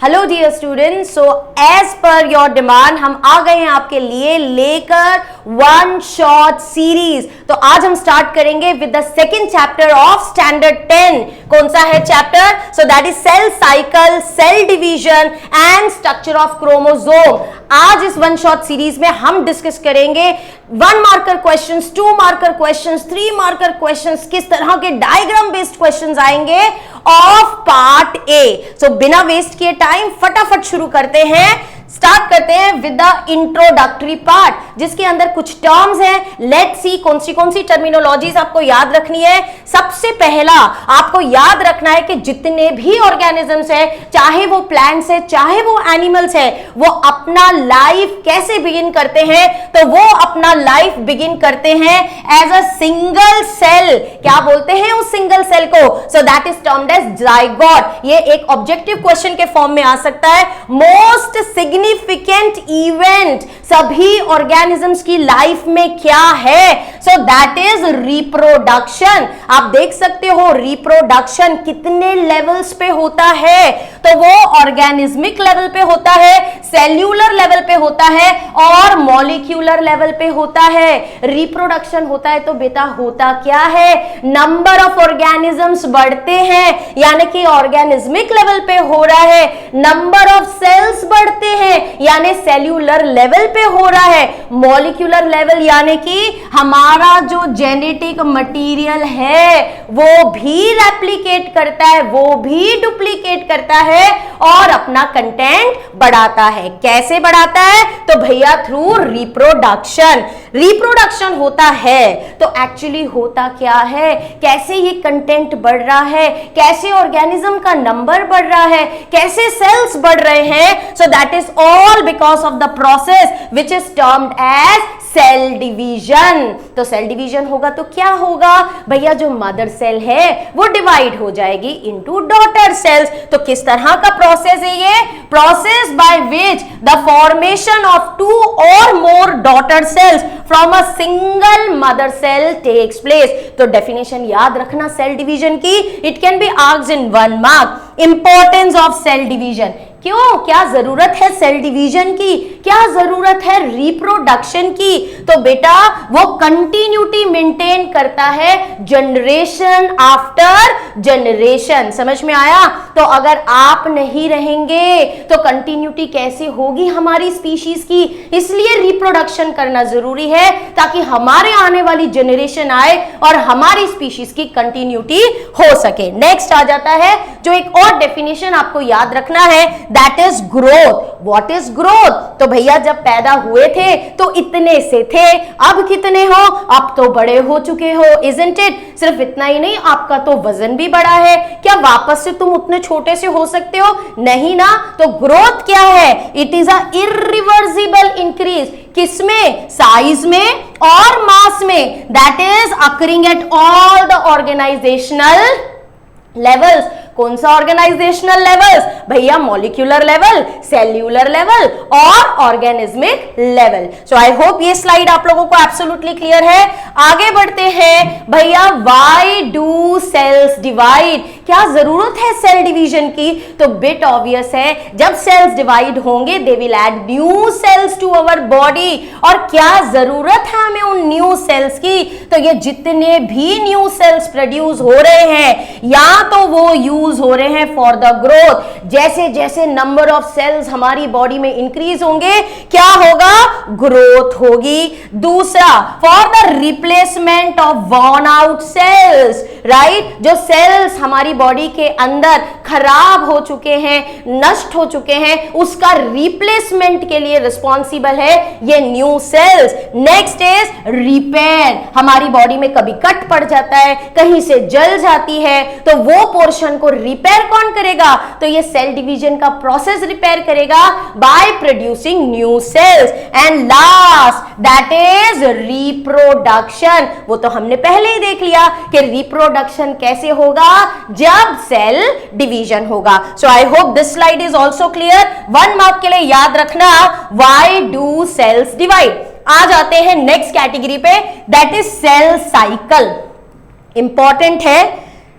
Hello dear students, so as per your demand हम आ गए हैं आपके लिए लेकर वन शॉट सीरीज। तो आज हम स्टार्ट करेंगे with the second chapter of standard 10। कौन सा है चैप्टर? So that is cell cycle, cell division and structure of chromosome. आज इस वन शॉट सीरीज में हम डिस्कस करेंगे 1 marker questions, 2 marker questions, 3 marker questions, किस तरह के डायग्राम बेस्ड क्वेश्चंस आएंगे ऑफ पार्ट ए। सो बिना वेस्ट किए टाइम फटाफट शुरू करते हैं। स्टार्ट करते हैं विद द इंट्रोडक्टरी पार्ट, जिसके अंदर कुछ टर्म्स हैं। लेट्स सी कौन सी टर्मिनोलॉजीज आपको याद रखनी है। सबसे पहला आपको याद रखना है कि जितने भी ऑर्गेनिजम्स हैं, चाहे वो प्लांट्स है चाहे वो एनिमल्स है, वो अपना लाइफ कैसे बिगिन करते हैं? तो वो अपना लाइफ बिगिन करते हैं एज अ सिंगल सेल। क्या बोलते हैं उस सिंगल सेल को? So that is termed as zygote. ये एक ऑब्जेक्टिव क्वेश्चन के फॉर्म में आ सकता है। मोस्ट सिग्निफिकेंट इवेंट सभी ऑर्गेनिजम्स की लाइफ में क्या है? सो दैट इज रिप्रोडक्शन। आप देख सकते हो रिप्रोडक्शन कितने लेवल्स पे होता है। तो वो ऑर्गेनिज्मिक लेवल पे होता है, सेल्यूलर लेवल पे होता है और मॉलिक्यूलर लेवल पे होता है। रिप्रोडक्शन होता है तो बेटा होता क्या है? नंबर ऑफ ऑर्गेनिजम्स बढ़ते हैं, यानी कि ऑर्गेनिज्मिक लेवल पे हो रहा है। नंबर ऑफ सेल्स बढ़ते हैं, यानी सेल्यूलर लेवल पे हो रहा है। मॉलिक्यूलर लेवल यानी कि हमारा जो जेनेटिक मटेरियल है वो भी रेप्लिकेट करता है, वो भी डुप्लीकेट करता है और अपना कंटेंट बढ़ाता है। कैसे बढ़ाता है? तो भैया थ्रू रिप्रोडक्शन। रिप्रोडक्शन होता है तो एक्चुअली होता क्या है? कैसे ये कंटेंट बढ़ रहा है, कैसे ऑर्गेनिज्म का नंबर बढ़ रहा है, कैसे सेल्स बढ़ रहे हैं? So that is all because of the process which is termed as cell division. तो सेल डिवीजन होगा तो क्या होगा भैया? जो मदर सेल है वो डिवाइड हो जाएगी इनटू डॉटर सेल्स। तो किस तरह का प्रोसेस है ये? Process by which the formation of 2 और more daughter cells from a single mother cell takes place. तो डेफिनेशन याद रखना सेल डिवीजन की। It can be asked in 1 mark. Importance of cell division. क्यों? क्या जरूरत है सेल डिवीजन की? क्या जरूरत है रिप्रोडक्शन की? तो बेटा वो कंटिन्यूटी मेंटेन करता है जनरेशन आफ्टर जनरेशन। समझ में आया? तो अगर आप नहीं रहेंगे तो कंटिन्यूटी कैसे होगी हमारी स्पीशीज की? इसलिए रिप्रोडक्शन करना जरूरी है ताकि हमारे आने वाली जनरेशन आए और हमारी स्पीशीज की कंटिन्यूटी हो सके। नेक्स्ट आ जाता है जो एक और डेफिनेशन आपको याद रखना है, that is growth. What is growth? तो भैया जब पैदा हुए थे तो इतने से थे, अब कितने हो? अब तो बड़े हो चुके हो, इजंट इट? सिर्फ इतना ही नहीं, आपका तो वजन भी बढ़ा है। क्या वापस से तुम उतने छोटे से हो सकते हो? नहीं ना। तो ग्रोथ क्या है? It is a irreversible increase. किसमें? साइज में और मास में। That is occurring at all the organisational levels. कौन सा ऑर्गेनाइजेशनल लेवल्स भैया? मॉलिक्यूलर लेवल, सेल्यूलर लेवल और organismic level. So I hope ये स्लाइड आप लोगों को एब्सोल्युटली क्लियर है। आगे बढ़ते हैं भैया। Why do cells divide? क्या जरूरत है सेल डिवीजन की? तो बिट ऑब्वियस है, जब सेल्स डिवाइड होंगे they will add new cells to our body. और क्या जरूरत है हमें उन न्यू सेल्स की? तो ये जितने भी न्यू सेल्स प्रोड्यूस हो रहे हैं या तो वो यूज हो रहे हैं फॉर द ग्रोथ। जैसे जैसे नंबर ऑफ सेल्स हमारी बॉडी में इंक्रीज होंगे क्या होगा? ग्रोथ होगी। दूसरा, for the replacement of worn out sales, right? जो सेल्स हमारी बॉडी के अंदर खराब हो चुके हैं, नष्ट हो चुके हैं, उसका रिप्लेसमेंट के लिए रिस्पॉन्सिबल है ये new sales. Next is repair. हमारी बॉडी में कभी कट पड़ जाता है, कहीं से जल जाती है, तो वो पोर्शन को रिपेयर कौन करेगा? तो ये सेल डिवीजन का प्रोसेस रिपेयर करेगा by producing new sales. And last that is reproduction. वो तो हमने पहले ही देख लिया कि रिप्रोडक्शन कैसे होगा? जब सेल डिवीजन होगा। So I hope this slide is also clear. 1 mark के लिए याद रखना व्हाई डू सेल्स डिवाइड। आ जाते हैं नेक्स्ट कैटेगरी पे, that is cell cycle. Important है।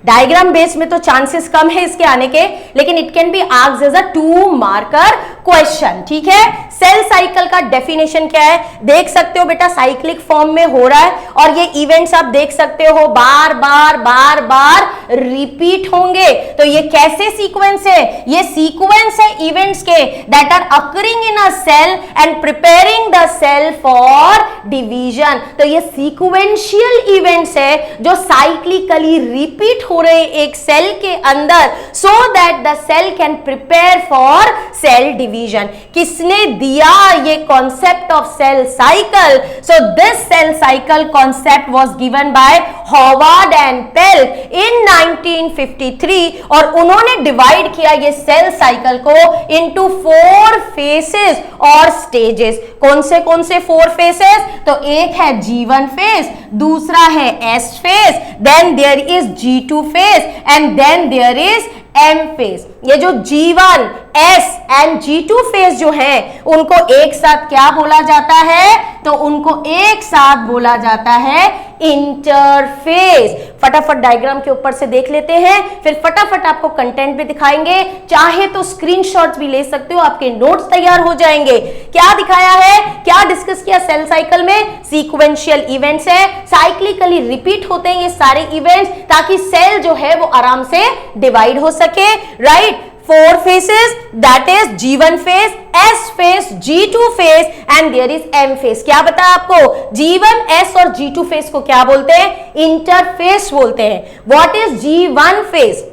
डायग्राम बेस में तो चांसेस कम है इसके आने के, लेकिन it can be asked as a 2 marker question, ठीक है। सेल साइकिल का डेफिनेशन क्या है, देख सकते हो बेटा साइक्लिक फॉर्म में हो रहा है, और ये इवेंट्स आप देख सकते हो बार बार रिपीट होंगे। तो ये कैसे सीक्वेंस है, ये सीक्वेंस है इवेंट्स के that are occurring in a cell and preparing the cell for division. तो ये सीक्वेंशियल इवेंट्स है जो साइक्लिकली रिपीट हो रहे एक सेल के अंदर, so that the cell can prepare for cell division. किसने दिया ये concept of cell cycle? So this cell cycle concept was given by Howard and Pelc in 1953, और उन्होंने डिवाइड किया ये सेल साइकिल को इनटू 4 फेसेस और स्टेजेस। कौन से 4 फेसेस? तो एक है G1 फेस, दूसरा है S phase, then there is G2 phase and then there is M phase. ये जो G1, S and G2 face जो है उनको एक साथ क्या बोला जाता है? तो उनको एक साथ बोला जाता है इंटरफेस। फटाफट डायग्राम के ऊपर से देख लेते हैं, फिर फटाफट आपको कंटेंट भी दिखाएंगे। चाहे तो स्क्रीनशॉट्स भी ले सकते हो, आपके नोट्स तैयार हो जाएंगे। क्या दिखाया है, क्या डिस्कस किया सेल साइकिल में? सीक्वेंशियल इवेंट्स है, साइक्लिकली रिपीट होते हैं ये सारे इवेंट्स, ताकि सेल जो है वो आराम से डिवाइड हो सके, right. 4 phases, that is G1 phase, S phase, G2 phase and there is M phase। क्या बताया आपको? G1, S और G2 phase को क्या बोलते हैं? इंटरफेस बोलते हैं। What is G1 phase?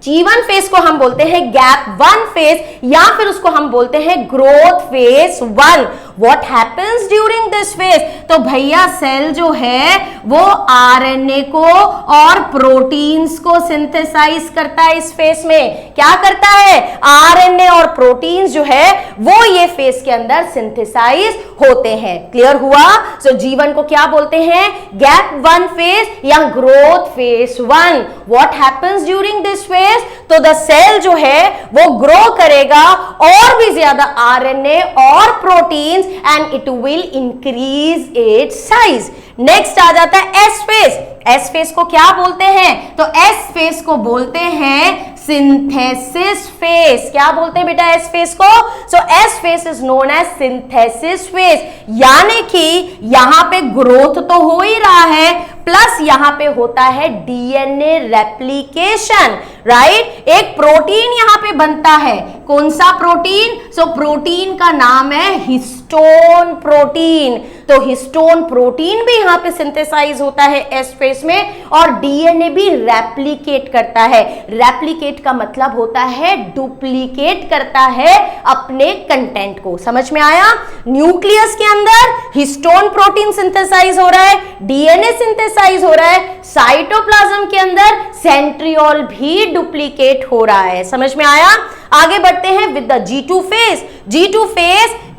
G1 phase को हम बोलते हैं गैप 1 फेज, या फिर उसको हम बोलते हैं growth phase 1। What happens during this phase? तो भैया सेल जो है वो आरएनए को और प्रोटीन्स को सिंथेसाइज करता है। इस फेज में क्या करता है? आरएनए और प्रोटीन्स जो है वो ये फेज के अंदर सिंथेसाइज होते हैं। क्लियर हुआ? सो G1 को क्या बोलते हैं? गैप 1 फेज या growth phase 1। What happens during this phase? तो द सेल जो है वो ग्रो करेगा और भी ज्यादा आरएनए और proteins and it will increase its size. Next आ जाता है एस फेज। एस फेज को क्या बोलते हैं? तो एस फेज को बोलते हैं सिंथेसिस फेज। क्या बोलते हैं बेटा एस फेज को? So S phase is known as synthesis phase, यानी कि यहां पे ग्रोथ तो हो ही रहा है, प्लस यहां पे होता है डीएनए रेप्लिकेशन, राइट। एक प्रोटीन यहां पे बनता है। कौन सा प्रोटीन? सो प्रोटीन का नाम है हिस्टोन प्रोटीन। तो हिस्टोन प्रोटीन भी यहां पे सिंथेसाइज होता है एस फेज में, और डीएनए भी रेप्लिकेट करता है। रेप्लिकेट का मतलब होता है डुप्लीकेट करता है अपने कंटेंट को। समझ में आया? न्यूक्लियस के अंदर हिस्टोन प्रोटीन सिंथेसाइज हो रहा है, डीएनए सिंथेसाइज हो रहा है, साइटोप्लाज्म के अंदर सेंट्रियोल भी डुप्लीकेट हो रहा है। समझ में आया? आगे बढ़ते हैं with the G2 phase.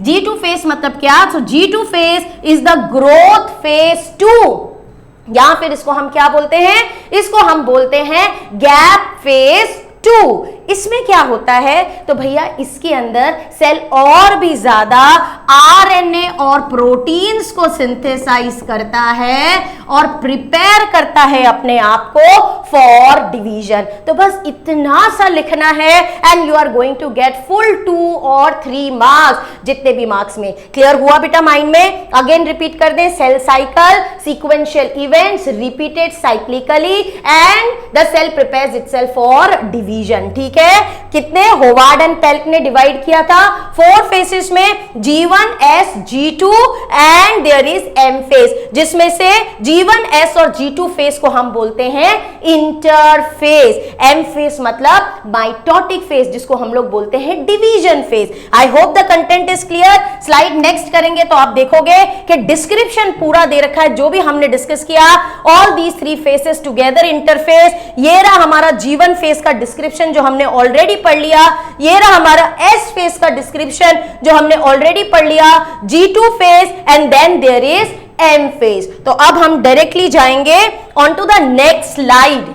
G2 phase मतलब क्या? तो G2 phase is the growth phase 2, या फिर इसको हम क्या बोलते हैं? इसको हम बोलते हैं गैप फेज 2। इसमें क्या होता है? तो भैया इसके अंदर सेल और भी ज्यादा आरएनए और प्रोटीन्स को सिंथेसाइज करता है और प्रिपेयर करता है अपने आप को फॉर डिवीजन। तो बस इतना सा लिखना है and you are going to get full 2 और 3 मार्क्स, जितने भी मार्क्स में। क्लियर हुआ बेटा माइंड में? अगेन रिपीट कर दें, cell cycle, sequential events repeated cyclically and the cell prepares itself for division. ठीक है? कितने होवार्ड एंड पेल्क ने डिवाइड किया था? 4 फेसेस में, G1, S, G2 and there is M phase, जिसमें से G1, S और G2 फेस को हम बोलते हैं इंटरफेस। M फेस मतलब माइटोटिक फेस, जिसको हम लोग बोलते हैं division face. I hope the content is clear. Slide next करेंगे तो आप देखोगे कि डिस्क्रिप्शन पूरा दे रखा है जो भी हमने डिस्कस किया। All these 3 faces together interface. ये रहा हमारा G1 फेस का डिस्क्रिप्शन जो हमने ऑलरेडी पढ़ लिया। ये रहा हमारा S फेस का डिस्क्रिप्शन जो हमने ऑलरेडी पढ़ लिया। G2 phase and then there is M phase. तो अब हम डायरेक्टली जाएंगे on to the next slide.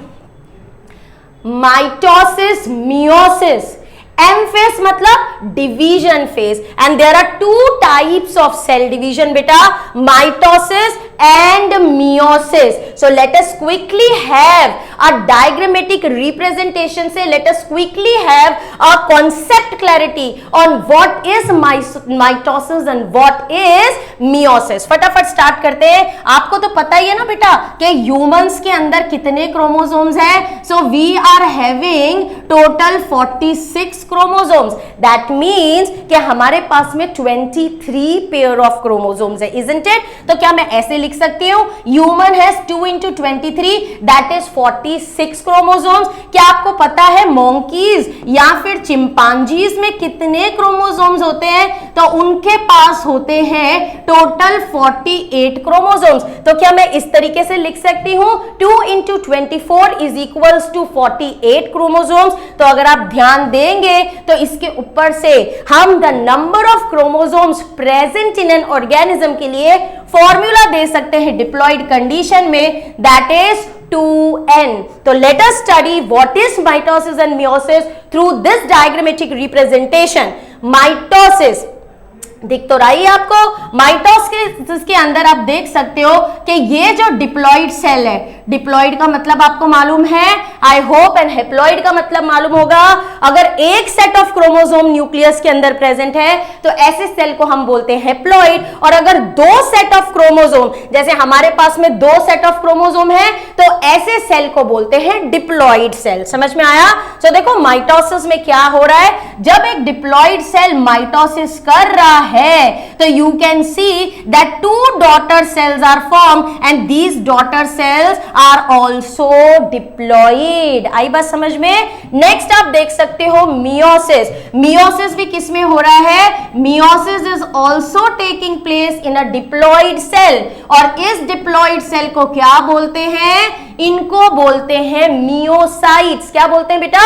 Mitosis, meiosis. M phase मतलब division phase, and there are 2 types of cell division बेटा, mitosis and meiosis. So let us quickly have a diagrammatic representation. Say let us quickly have a concept clarity on what is mitosis and what is meiosis. फटाफट start करते हैं. आपको तो पता ही है ना बेटा कि ह्यूमंस के अंदर कितने क्रोमोसोम्स हैं. So we are having total 46 chromosomes. That means कि हमारे पास में 23 पेयर ऑफ क्रोमोसोम्स है, इजंट इट? तो क्या मैं ऐसे लिख सकती हूं, human has 2 into 23 that is 46 chromosomes. क्या आपको पता है मंकीज या फिर चिंपांजीज में कितने क्रोमोसोम्स होते हैं? तो उनके पास होते हैं टोटल 48 क्रोमोसोम्स. तो क्या मैं इस तरीके से लिख सकती हूं 2 into 24 is equals to 48 chromosomes. तो अगर आप ध्यान देंगे तो इसके ऊपर से हम the number of chromosomes present in an organism के लिए फॉर्मूला दे सकते हैं डिप्लॉयड कंडीशन में, दैट इज 2n. तो let us study what is mitosis and meiosis through this diagrammatic representation. Mitosis दिख तो रही है आपको. माइटोसिस के अंदर आप देख सकते हो कि ये जो डिप्लॉइड सेल है, डिप्लॉइड का मतलब आपको मालूम है आई होप, एंड हेप्लॉइड का मतलब मालूम होगा. अगर एक सेट ऑफ क्रोमोसोम न्यूक्लियस के अंदर प्रेजेंट है तो ऐसे सेल को हम बोलते हैं हेप्लॉइड. और अगर दो सेट ऑफ क्रोमोसोम, जैसे हमारे पास में 2 सेट ऑफ क्रोमोसोम है, तो ऐसे सेल को बोलते हैं डिप्लॉइड सेल. समझ में आया? तो देखो माइटोसिस में क्या हो रहा है, जब एक डिप्लॉइड सेल माइटोसिस कर रहा है तो you can see that 2 daughter cells are form and these daughter cells are also diploid. आई बात समझ में? नेक्स्ट आप देख सकते हो मियोसिस. मियोसिस भी किस में हो रहा है? Meiosis is also taking place in a diploid cell. और इस डिप्लॉइड सेल को क्या बोलते हैं? इनको बोलते हैं मियोसाइट्स. क्या बोलते हैं बेटा?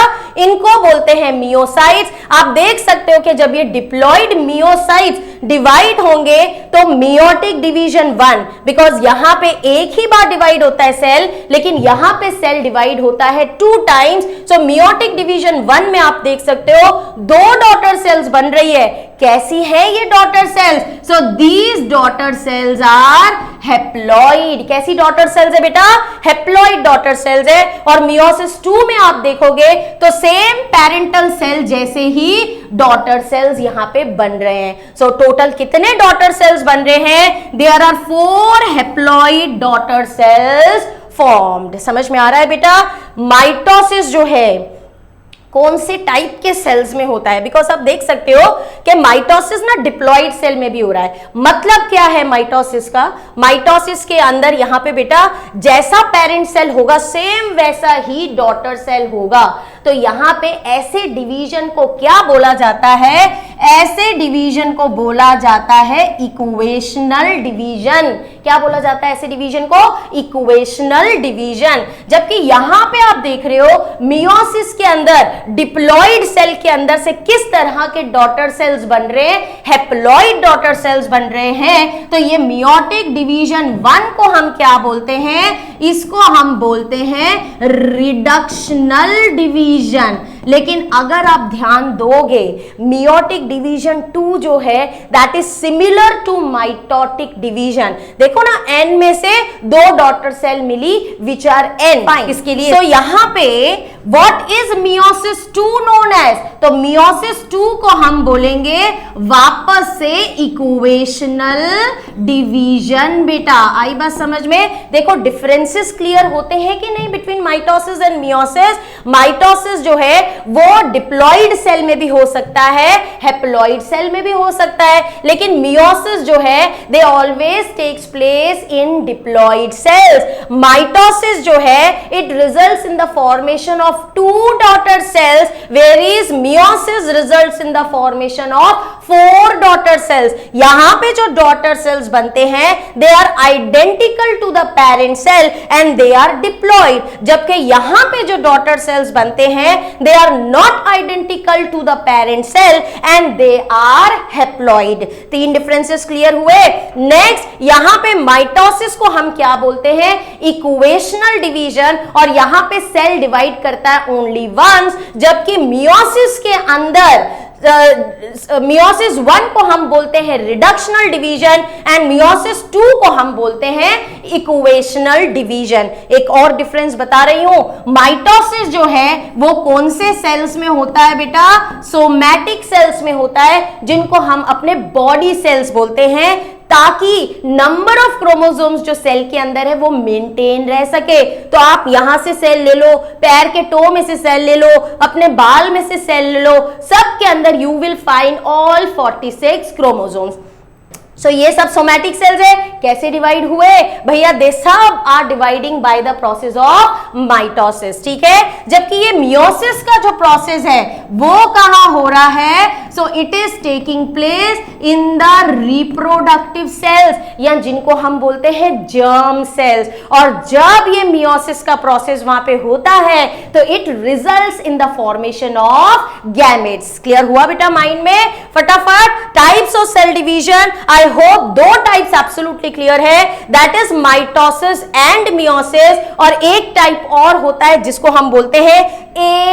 इनको बोलते हैं मियोसाइट्स. आप देख सकते हो कि जब ये डिप्लॉइड मियोसाइट्स डिवाइड होंगे तो मियोटिक डिवीजन 1, बिकॉज यहां पे एक ही बार डिवाइड होता है सेल, लेकिन यहां पे सेल डिवाइड होता है 2 टाइम्स. सो मियोटिक डिवीजन 1 में आप देख सकते हो 2 डॉटर सेल्स बन रही है. कैसी है ये daughter cells? So these daughter cells are haploid. कैसी डॉटर सेल्स है बेटा? हेप्लॉइड डॉटर सेल्स है. और मियोसिस 2 में आप देखोगे तो सेम पेरेंटल सेल जैसे ही डॉटर सेल्स यहां पे बन रहे हैं. सो टोटल कितने डॉटर सेल्स बन रहे हैं? There are 4 haploid daughter cells formed. समझ में आ रहा है बेटा? माइटोसिस जो है कौन से टाइप के सेल्स में होता है? बिकॉज आप देख सकते हो कि माइटोसिस ना डिप्लॉइड सेल में भी हो रहा है. मतलब क्या है माइटोसिस का? माइटोसिस के अंदर यहां पे बेटा जैसा पेरेंट सेल होगा सेम वैसा ही डॉटर सेल होगा. तो यहां पे ऐसे डिवीजन को क्या बोला जाता है? ऐसे डिवीजन को बोला जाता है इक्वेशनल डिवीजन. क्या बोला जाता है ऐसे डिवीजन को? Equational division. जबकि यहां पे आप देख रहे हो मियोसिस के अंदर डिप्लॉइड सेल के अंदर से किस तरह के डॉटर सेल्स बन रहे हैं? हेप्लॉइड डॉटर सेल्स बन रहे हैं. तो ये मियोटिक डिवीजन 1 को हम क्या बोलते हैं? इसको हम बोलते हैं रिडक्शनल डिवीजन. लेकिन अगर आप ध्यान दोगे मियोटिक डिवीजन 2 जो है that is similar to mitotic division. देखो ना n में से 2 डॉटर सेल मिली विच आर n. इसके लिए तो यहां पे what is meiosis 2 known as? तो मियोसिस 2 को हम बोलेंगे वापस से इक्वेशनल डिवीजन. बेटा आई बात समझ में? देखो डिफरेंसेस क्लियर होते हैं कि नहीं between mitosis and meiosis? Mitosis जो है वो डिप्लॉइड सेल में भी हो सकता है, हेप्लॉइड सेल में भी हो सकता है, लेकिन मियोसिस जो है they always takes place in diploid cells. Mitosis जो है it results in the formation of 2 daughter cells, whereas meiosis results in the formation of 4 daughter cells. यहां पे जो डॉटर सेल्स बनते हैं they are identical to the parent cell and they are diploid. जबकि यहां पे जो डॉटर सेल्स बनते हैं they are not identical to the parent cell and they are haploid. 3 differences clear हुए. नेक्स्ट यहां पे माइटोसिस को हम क्या बोलते हैं? Equational division. और यहां पे सेल डिवाइड करता है ओनली वंस, जबकि मियोसिस के अंदर मियोसिस 1 को हम बोलते हैं रिडक्शनल डिवीजन एंड मियोसिस 2 को हम बोलते हैं इक्वेशनल डिवीजन। एक और डिफरेंस बता रही हूं, माइटोसिस जो है वो कौन से सेल्स में होता है बेटा? सोमैटिक सेल्स में होता है, जिनको हम अपने बॉडी सेल्स बोलते हैं, ताकि नंबर ऑफ क्रोमोसोम्स जो सेल के अंदर है वो मेंटेन रह सके। तो आप यहां से सेल ले लो, पैर के टो में से सेल ले लो, अपने बाल में से सेल ले लो, सब के अंदर you will find all 46 chromosomes. So ये सब सोमैटिक सेल्स है। कैसे डिवाइड हुए भैया? दे सब are dividing by the process of mitosis, ठीक है। जबकि ये मियोसिस का जो प्रोसेस है वो कहां हो रहा है? So it is taking place in the reproductive sales, या जिनको हम बोलते हैं जर्म सेल्स। और जब ये मियोसिस का प्रोसेस वहां पे होता है तो it results in the formation of gametes. Clear हुआ बेटा माइंड में? फटाफट types of cell division, I hope 2 types absolutely clear है, that is mitosis and meiosis. और एक टाइप और होता है जिसको हम बोलते हैं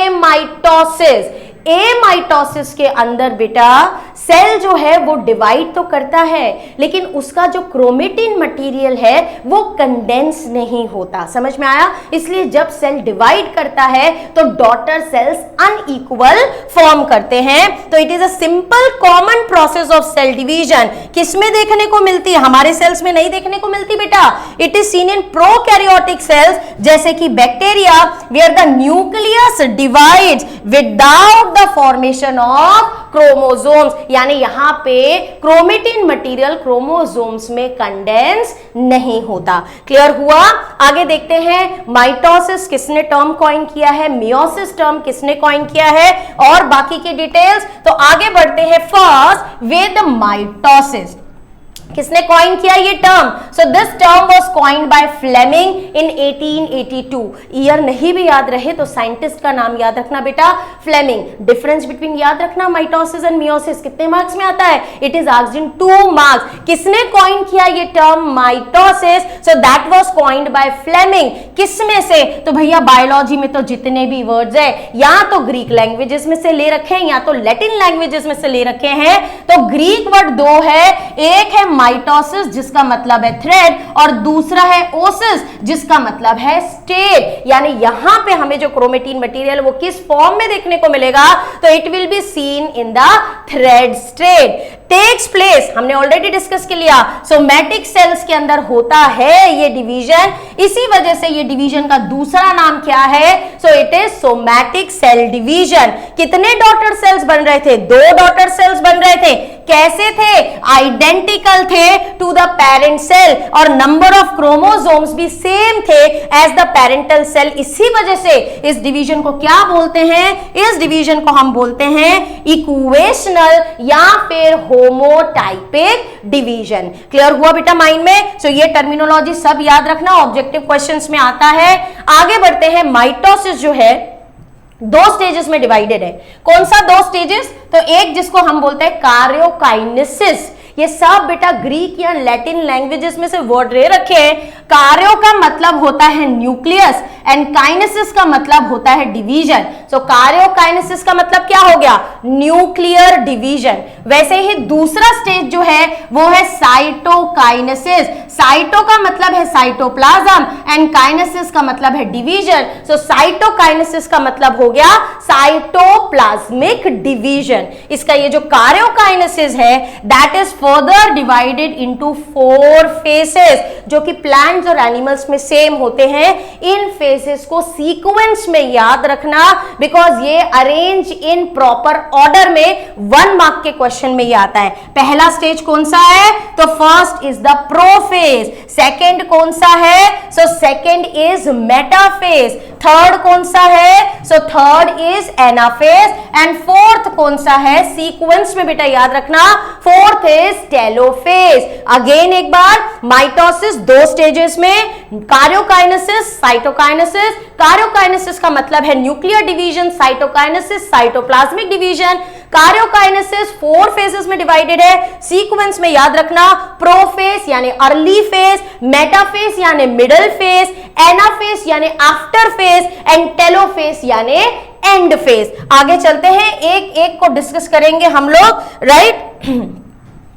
एमाइटोसिस। एमाइटोसिस के अंदर बेटा सेल जो है वो डिवाइड तो करता है, लेकिन उसका जो क्रोमेटिन मटेरियल है वो कंडेंस नहीं होता। समझ में आया? इसलिए जब सेल डिवाइड करता है तो डॉटर सेल्स अनइक्वल फॉर्म करते हैं। तो it is a simple common process of cell division. किसमें देखने को मिलती है? हमारे सेल्स में नहीं देखने को मिलती बेटा। It is seen in prokaryotic cells, जैसे कि bacteria, where the nucleus divides without the formation of chromosomes, यानी यहां पे क्रोमेटिन मटेरियल क्रोमोसोम्स में कंडेंस नहीं होता। क्लियर हुआ? आगे देखते हैं माइटोसिस किसने टर्म कॉइन किया है, मियोसिस टर्म किसने कॉइन किया है, और बाकी की डिटेल्स। तो आगे बढ़ते हैं फर्स्ट विद माइटोसिस। किसने कॉइन किया ये term? So this term was coined by Fleming in 1882। Year नहीं भी याद रहे तो साइंटिस्ट का नाम याद रखना बेटा, फ्लेमिंग। डिफरेंस बिटवीन याद रखना माइटोसिस एंड मियोसिस कितने मार्क्स में आता है? It is asked in 2 marks. किसने कॉइन किया ये term mitosis? So that was coined by Fleming. किसमें से? तो भैया बायोलॉजी में तो जितने भी वर्ड्स है या तो ग्रीक लैंग्वेजेस में से ले रखे हैं या तो लैटिन लैंग्वेजेस में से ले रखे हैं। तो ग्रीक वर्ड 2 है, एक है माइटोसिस जिसका मतलब है थ्रेड, और दूसरा है ओसिस जिसका मतलब है स्टेट। यानी यहां पे हमें जो क्रोमेटिन मटेरियल वो किस फॉर्म में देखने को मिलेगा? तो it will be seen in the thread state. Takes place हमने ऑलरेडी डिस्कस कर लिया, सोमैटिक सेल्स के अंदर होता है ये डिवीजन। इसी वजह से ये डिवीजन का दूसरा नाम क्या है? So it is somatic cell division. कितने डॉटर सेल्स बन रहे थे? 2 डॉटर सेल्स बन रहे थे। कैसे थे? आइडेंटिकल थे टू द पेरेंट सेल, और नंबर ऑफ क्रोमोसोम्स भी सेम थे एज द पेरेंटल सेल। इसी वजह से इस डिवीजन को क्या बोलते हैं? इस डिवीजन को हम बोलते हैं इक्वेशनल या फिर होमोटाइपिक डिवीजन। क्लियर हुआ बेटा माइंड में? सो ये टर्मिनोलॉजी सब याद रखना, ऑब्जेक्टिव क्वेश्चंस में आता है। आगे बढ़ते हैं। माइटोसिस जो है 2 स्टेजेस में डिवाइडेड है। कौन सा 2 स्टेजेस? तो एक जिसको हम बोलते हैं कार्योकाइनेसिस। ये सब बेटा ग्रीक या लैटिन लैंग्वेजेस में से वर्ड ले रखे हैं। कार्यो का मतलब होता है न्यूक्लियस एंड काइनेसिस का मतलब होता है डिवीजन। सो कार्योकाइनेसिस का मतलब क्या हो गया? Nuclear division. वैसे ही दूसरा स्टेज जो है वो है साइटोकाइनेसिस। साइटो का मतलब है साइटोप्लाज्म एंड काइनेसिस का मतलब है डिवीजन। सो साइटोकाइनेसिस का मतलब हो गया साइटोप्लाज्मिक डिवीजन। इसका ये जो कार्योकाइनेसिस है that is further divided into 4 faces, जो कि प्लांट्स और एनिमल्स में सेम होते हैं। इन फेसेस को सीक्वेंस में याद रखना, बिकॉज ये अरेंज इन प्रॉपर ऑर्डर में 1 मार्क के क्वेश्चन में ये आता है। पहला स्टेज कौन सा है? तो first is the prophase. Second कौन सा है? So second is metaphase. Third कौन सा है? So third is anaphase. And fourth कौन सा है? सीक्वेंस में बेटा याद रखना, फोर्थ इज टेलोफेज। अगेन एक बार, माइटोसिस 2 स्टेजेस में, कार्योकाइनेसिस, साइटोकाइनेसिस। कार्योकाइनेसिस का मतलब है nuclear division, cytokinesis cytoplasmic division. Karyokinesis 4 phases में डिवाइडेड है। सीक्वेंस में याद रखना, प्रोफेज यानी अर्ली फेज, मेटाफेज यानी मिडिल फेज, एनाफेज यानी आफ्टर फेज, एंड टेलोफेज यानी एंड फेज। आगे चलते हैं, एक एक को डिस्कस करेंगे हम लोग, राइट।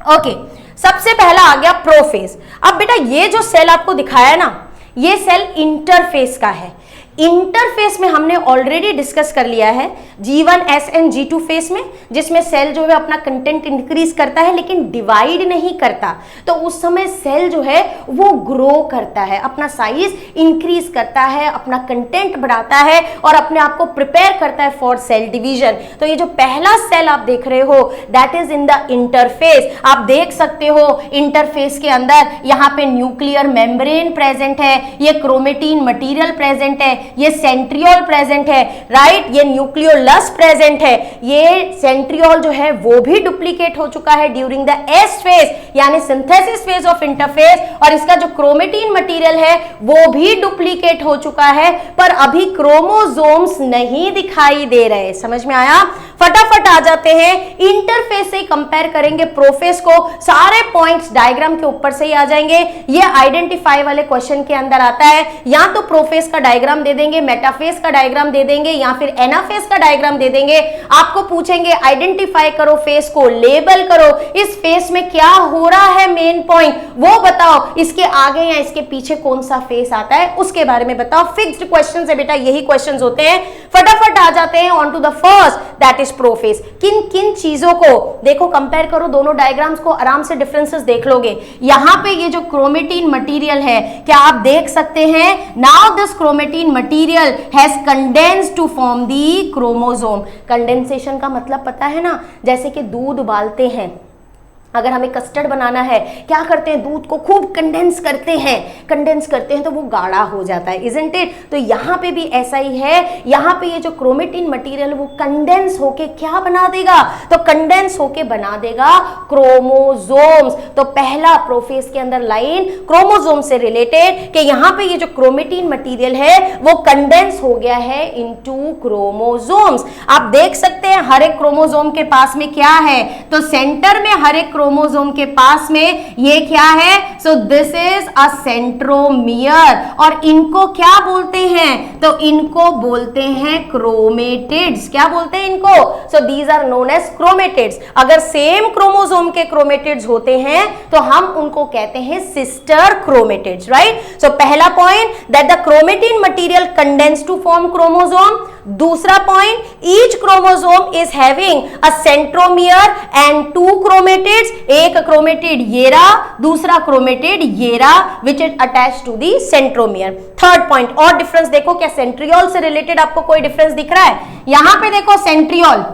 ओके, सबसे पहला आ गया प्रोफेज। अब बेटा ये जो सेल आपको दिखाया ना, ये सेल इंटरफेस का है। इंटरफेस में हमने ऑलरेडी डिस्कस कर लिया है G1S एंड G2 फेस में, जिसमें सेल जो है अपना कंटेंट इंक्रीज करता है लेकिन डिवाइड नहीं करता। तो उस समय सेल जो है वो ग्रो करता है, अपना साइज इंक्रीज करता है, अपना कंटेंट बढ़ाता है और अपने आप को प्रिपेयर करता है फॉर सेल डिवीजन। तो ये जो पहला सेल आप देख रहे हो that is in the interface. आप देख सकते हो इंटरफेस के अंदर यहाँ पे न्यूक्लियर मेम्ब्रेन प्रेजेंट है, ये क्रोमेटिन मटेरियल प्रेजेंट है, ये सेंट्रियोल प्रेजेंट है, राइट, ये न्यूक्लियोलस प्रेजेंट है। ये सेंट्रियोल जो है वो भी डुप्लीकेट हो चुका है ड्यूरिंग द एस फेज यानी सिंथेसिस फेज ऑफ इंटरफेस, और इसका जो क्रोमेटिन मटेरियल है वो भी डुप्लीकेट हो चुका है, पर अभी क्रोमोसोम्स नहीं दिखाई दे रहे। समझ में आया? फटाफट आ जाते हैं, इंटरफेस से कंपेयर करेंगे प्रोफेस को, सारे पॉइंट्स डायग्राम के ऊपर से ही आ जाएंगे। ये आइडेंटिफाई वाले क्वेश्चन के अंदर आता है, या तो प्रोफेस का डायग्राम दे देंगे, मेटाफेस का डायग्राम दे देंगे, या फिर एनाफेस का डायग्राम दे देंगे। आपको पूछेंगे आइडेंटिफाई करो फेस को, लेबल करो, इस फेस में क्या हो रहा है, मेन पॉइंट वो बताओ, इसके आगे या इसके पीछे कौन सा फेस आता है उसके बारे में बताओ। फिक्स्ड क्वेश्चन है बेटा, यही क्वेश्चन होते हैं। फटाफट आ जाते हैं on to the first that is prophase. किन किन चीजों को देखो, कंपेयर करो दोनों डायग्राम्स को, आराम से डिफरेंसेस देख लोगे। यहां पे ये जो क्रोमेटिन मटेरियल है, क्या आप देख सकते हैं, now this chromatin material has condensed to form the chromosome. Condensation का मतलब पता है ना, जैसे कि दूध उबालते हैं, अगर हमें कस्टर्ड बनाना है क्या करते हैं, दूध को खूब कंडेंस करते हैं तो वो गाढ़ा हो जाता है, इजंट इट। तो यहाँ पे भी ऐसा ही है, यहाँ पे ये जो क्रोमेटिन मटेरियल वो कंडेंस होके क्या बना देगा, तो कंडेंस होके बना देगा क्रोमोसोम्स। तो पहला प्रोफेस के अंदर लाइन क्रोमोसोम से रिलेटेड कि यहाँ पे ये जो क्रोमेटिन मटेरियल है वो कंडेंस हो गया है इनटू क्रोमोसोम्स। आप देख सकते हैं हर एक क्रोमोसोम के पास में क्या है, तो सेंटर में हर एक क्रोमोसोम के पास में ये क्या है, so this is a centromere, और इनको क्या बोलते हैं, तो इनको बोलते हैं क्रोमेटिड्स। क्या बोलते हैं इनको, so these are known as chromatids. अगर सेम क्रोमोसोम के क्रोमेटिड्स होते हैं तो हम उनको कहते हैं सिस्टर क्रोमेटिड्स, राइट। सो पहला point that the chromatin material condense to form chromosome. दूसरा point, each chromosome is having a centromere and two chromatids, एक क्रोमेटिड ये रहा, दूसरा क्रोमेटिड ये रहा, which is attached to the centromere. Third point, और difference देखो, क्या सेंट्रियोल से रिलेटेड आपको कोई डिफरेंस दिख रहा है? यहां पे देखो सेंट्रियोल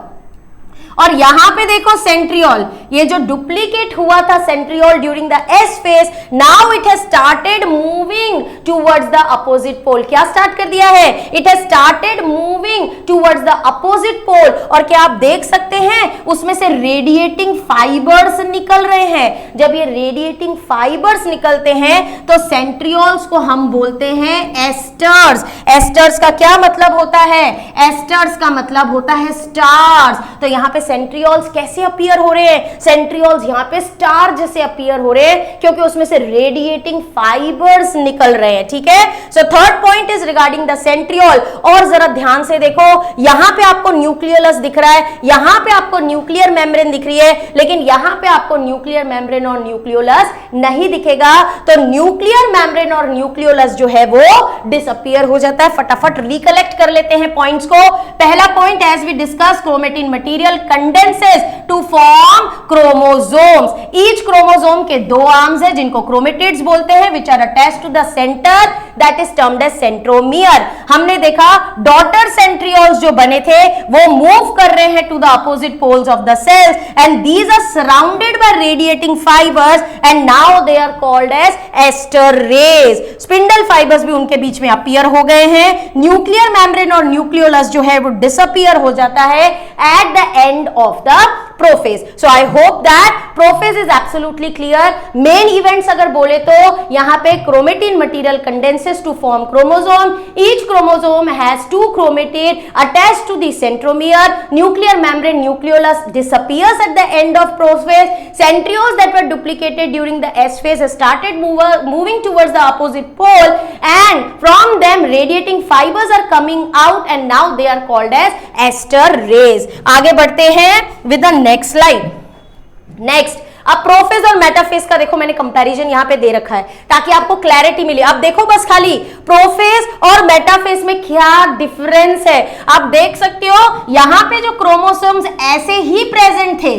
और यहां पे देखो सेंट्रियोल, ये जो डुप्लीकेट हुआ था centriole during the S phase, now it has started moving towards the opposite pole. क्या स्टार्ट कर दिया है, it has started moving towards the opposite pole. और क्या आप देख सकते हैं उसमें से रेडिएटिंग फाइबर्स निकल रहे हैं। जब ये रेडिएटिंग फाइबर्स निकलते हैं तो सेंट्रियोल्स को हम बोलते हैं एस्टर्स। एस्टर्स का क्या मतलब होता है, एस्टर्स का मतलब होता है स्टार्स। तो यहां पे सेंट्रियोल्स कैसे अपीयर हो रहे हैं, सेंट्रियोल्स यहाँ पे स्टार जैसे अपीयर हो रहे हैं क्योंकि उसमें से रेडिएटिंग फाइबर्स निकल रहे हैं, ठीक है। So third point is regarding the centriole. और जरा ध्यान से देखो, यहां पे आपको न्यूक्लियोलस दिख रहा है, यहां पे आपको न्यूक्लियर मेम्ब्रेन दिख रही है, लेकिन यहां पे आपको न्यूक्लियर मेम्ब्रेन और न्यूक्लियोलस नहीं दिखेगा। तो न्यूक्लियर मेम्ब्रेन और न्यूक्लियोलस जो है वो डिसअपीयर हो जाता है। फटाफट रिकलेक्ट कर लेते हैं पॉइंट्स को। पहला point, as we discuss, chromatin material condenses to form chromosomes. Each chromosome के दो आर्म्स है जिनको chromatids बोलते हैं, which are attached to the center, that is termed as centromere. हमने देखा daughter centrioles जो बने थे वो move कर रहे हैं to the opposite poles of the cells, and these are surrounded by radiating fibers, and now they are called as ester rays. Spindle fibers भी उनके बीच में अपीयर हो गए हैं। न्यूक्लियर मेम्ब्रेन और न्यूक्लियोलस जो है वो डिसअपीयर हो जाता है at the end of the prophase. So I hope that prophase is absolutely clear. Main events अगर बोले तो यहां पे chromatin material condenses to form chromosome. Each chromosome has two chromatid attached to the centromere. Nuclear membrane nucleolus disappears at the end of prophase. Centrioles that were duplicated during the S phase started moving towards the opposite pole, and from them radiating fibers are coming out, and now they are called as ester rays. आगे बढ़ते हैं with the next slide. Next, अब prophase और metaphase का देखो मैंने comparison यहां पे दे रखा है ताकि आपको क्लैरिटी मिले. अब देखो बस खाली प्रोफेज और मेटाफेज में क्या डिफरेंस है आप देख सकते हो. यहां पे जो क्रोमोसोम्स ऐसे ही प्रेजेंट थे,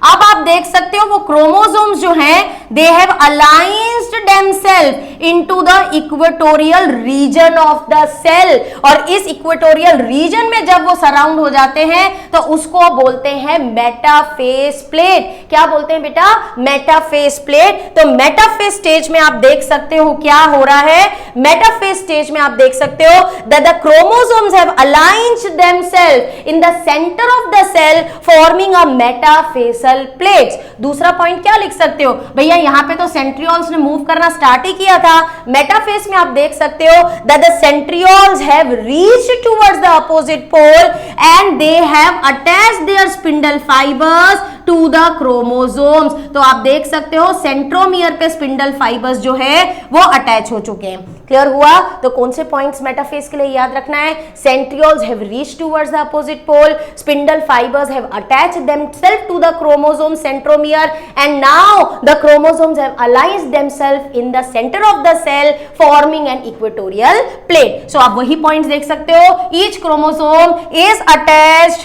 अब आप देख सकते हो वो क्रोमोसोम्स जो हैं they have aligned themselves into the equatorial region of the cell. और इस इक्वेटोरियल रीजन में जब वो सराउंड हो जाते हैं तो उसको बोलते हैं मेटाफेज प्लेट. क्या बोलते हैं बेटा? Metaphase plate. तो मेटाफेज स्टेज में आप देख सकते हो क्या हो रहा है. मेटाफेज स्टेज में आप देख सकते हो that the chromosomes have aligned themselves in the centre of the cell forming a metaphase plates. दूसरा पॉइंट क्या लिख सकते हो भैया? यहां पे तो सेंट्रियोल्स ने मूव करना स्टार्ट ही किया था. मेटाफेज में आप देख सकते हो that the centrioles have reached towards the opposite pole and they have attached their spindle fibres to the chromosomes. तो आप देख सकते हो सेंट्रोमियर पे स्पिंडल फाइबर्स जो है वो अटैच हो चुके हैं. क्लियर हुआ? तो कौन से पॉइंट्स मेटाफेज के लिए याद रखना है? Centrioles have reached towards the opposite pole, spindle fibres have attached themselves to the chromosome centromere, and now the chromosomes have aligned themselves in the center of the cell forming an equatorial plate. So आप वही points देख सकते हो. Each chromosome is attached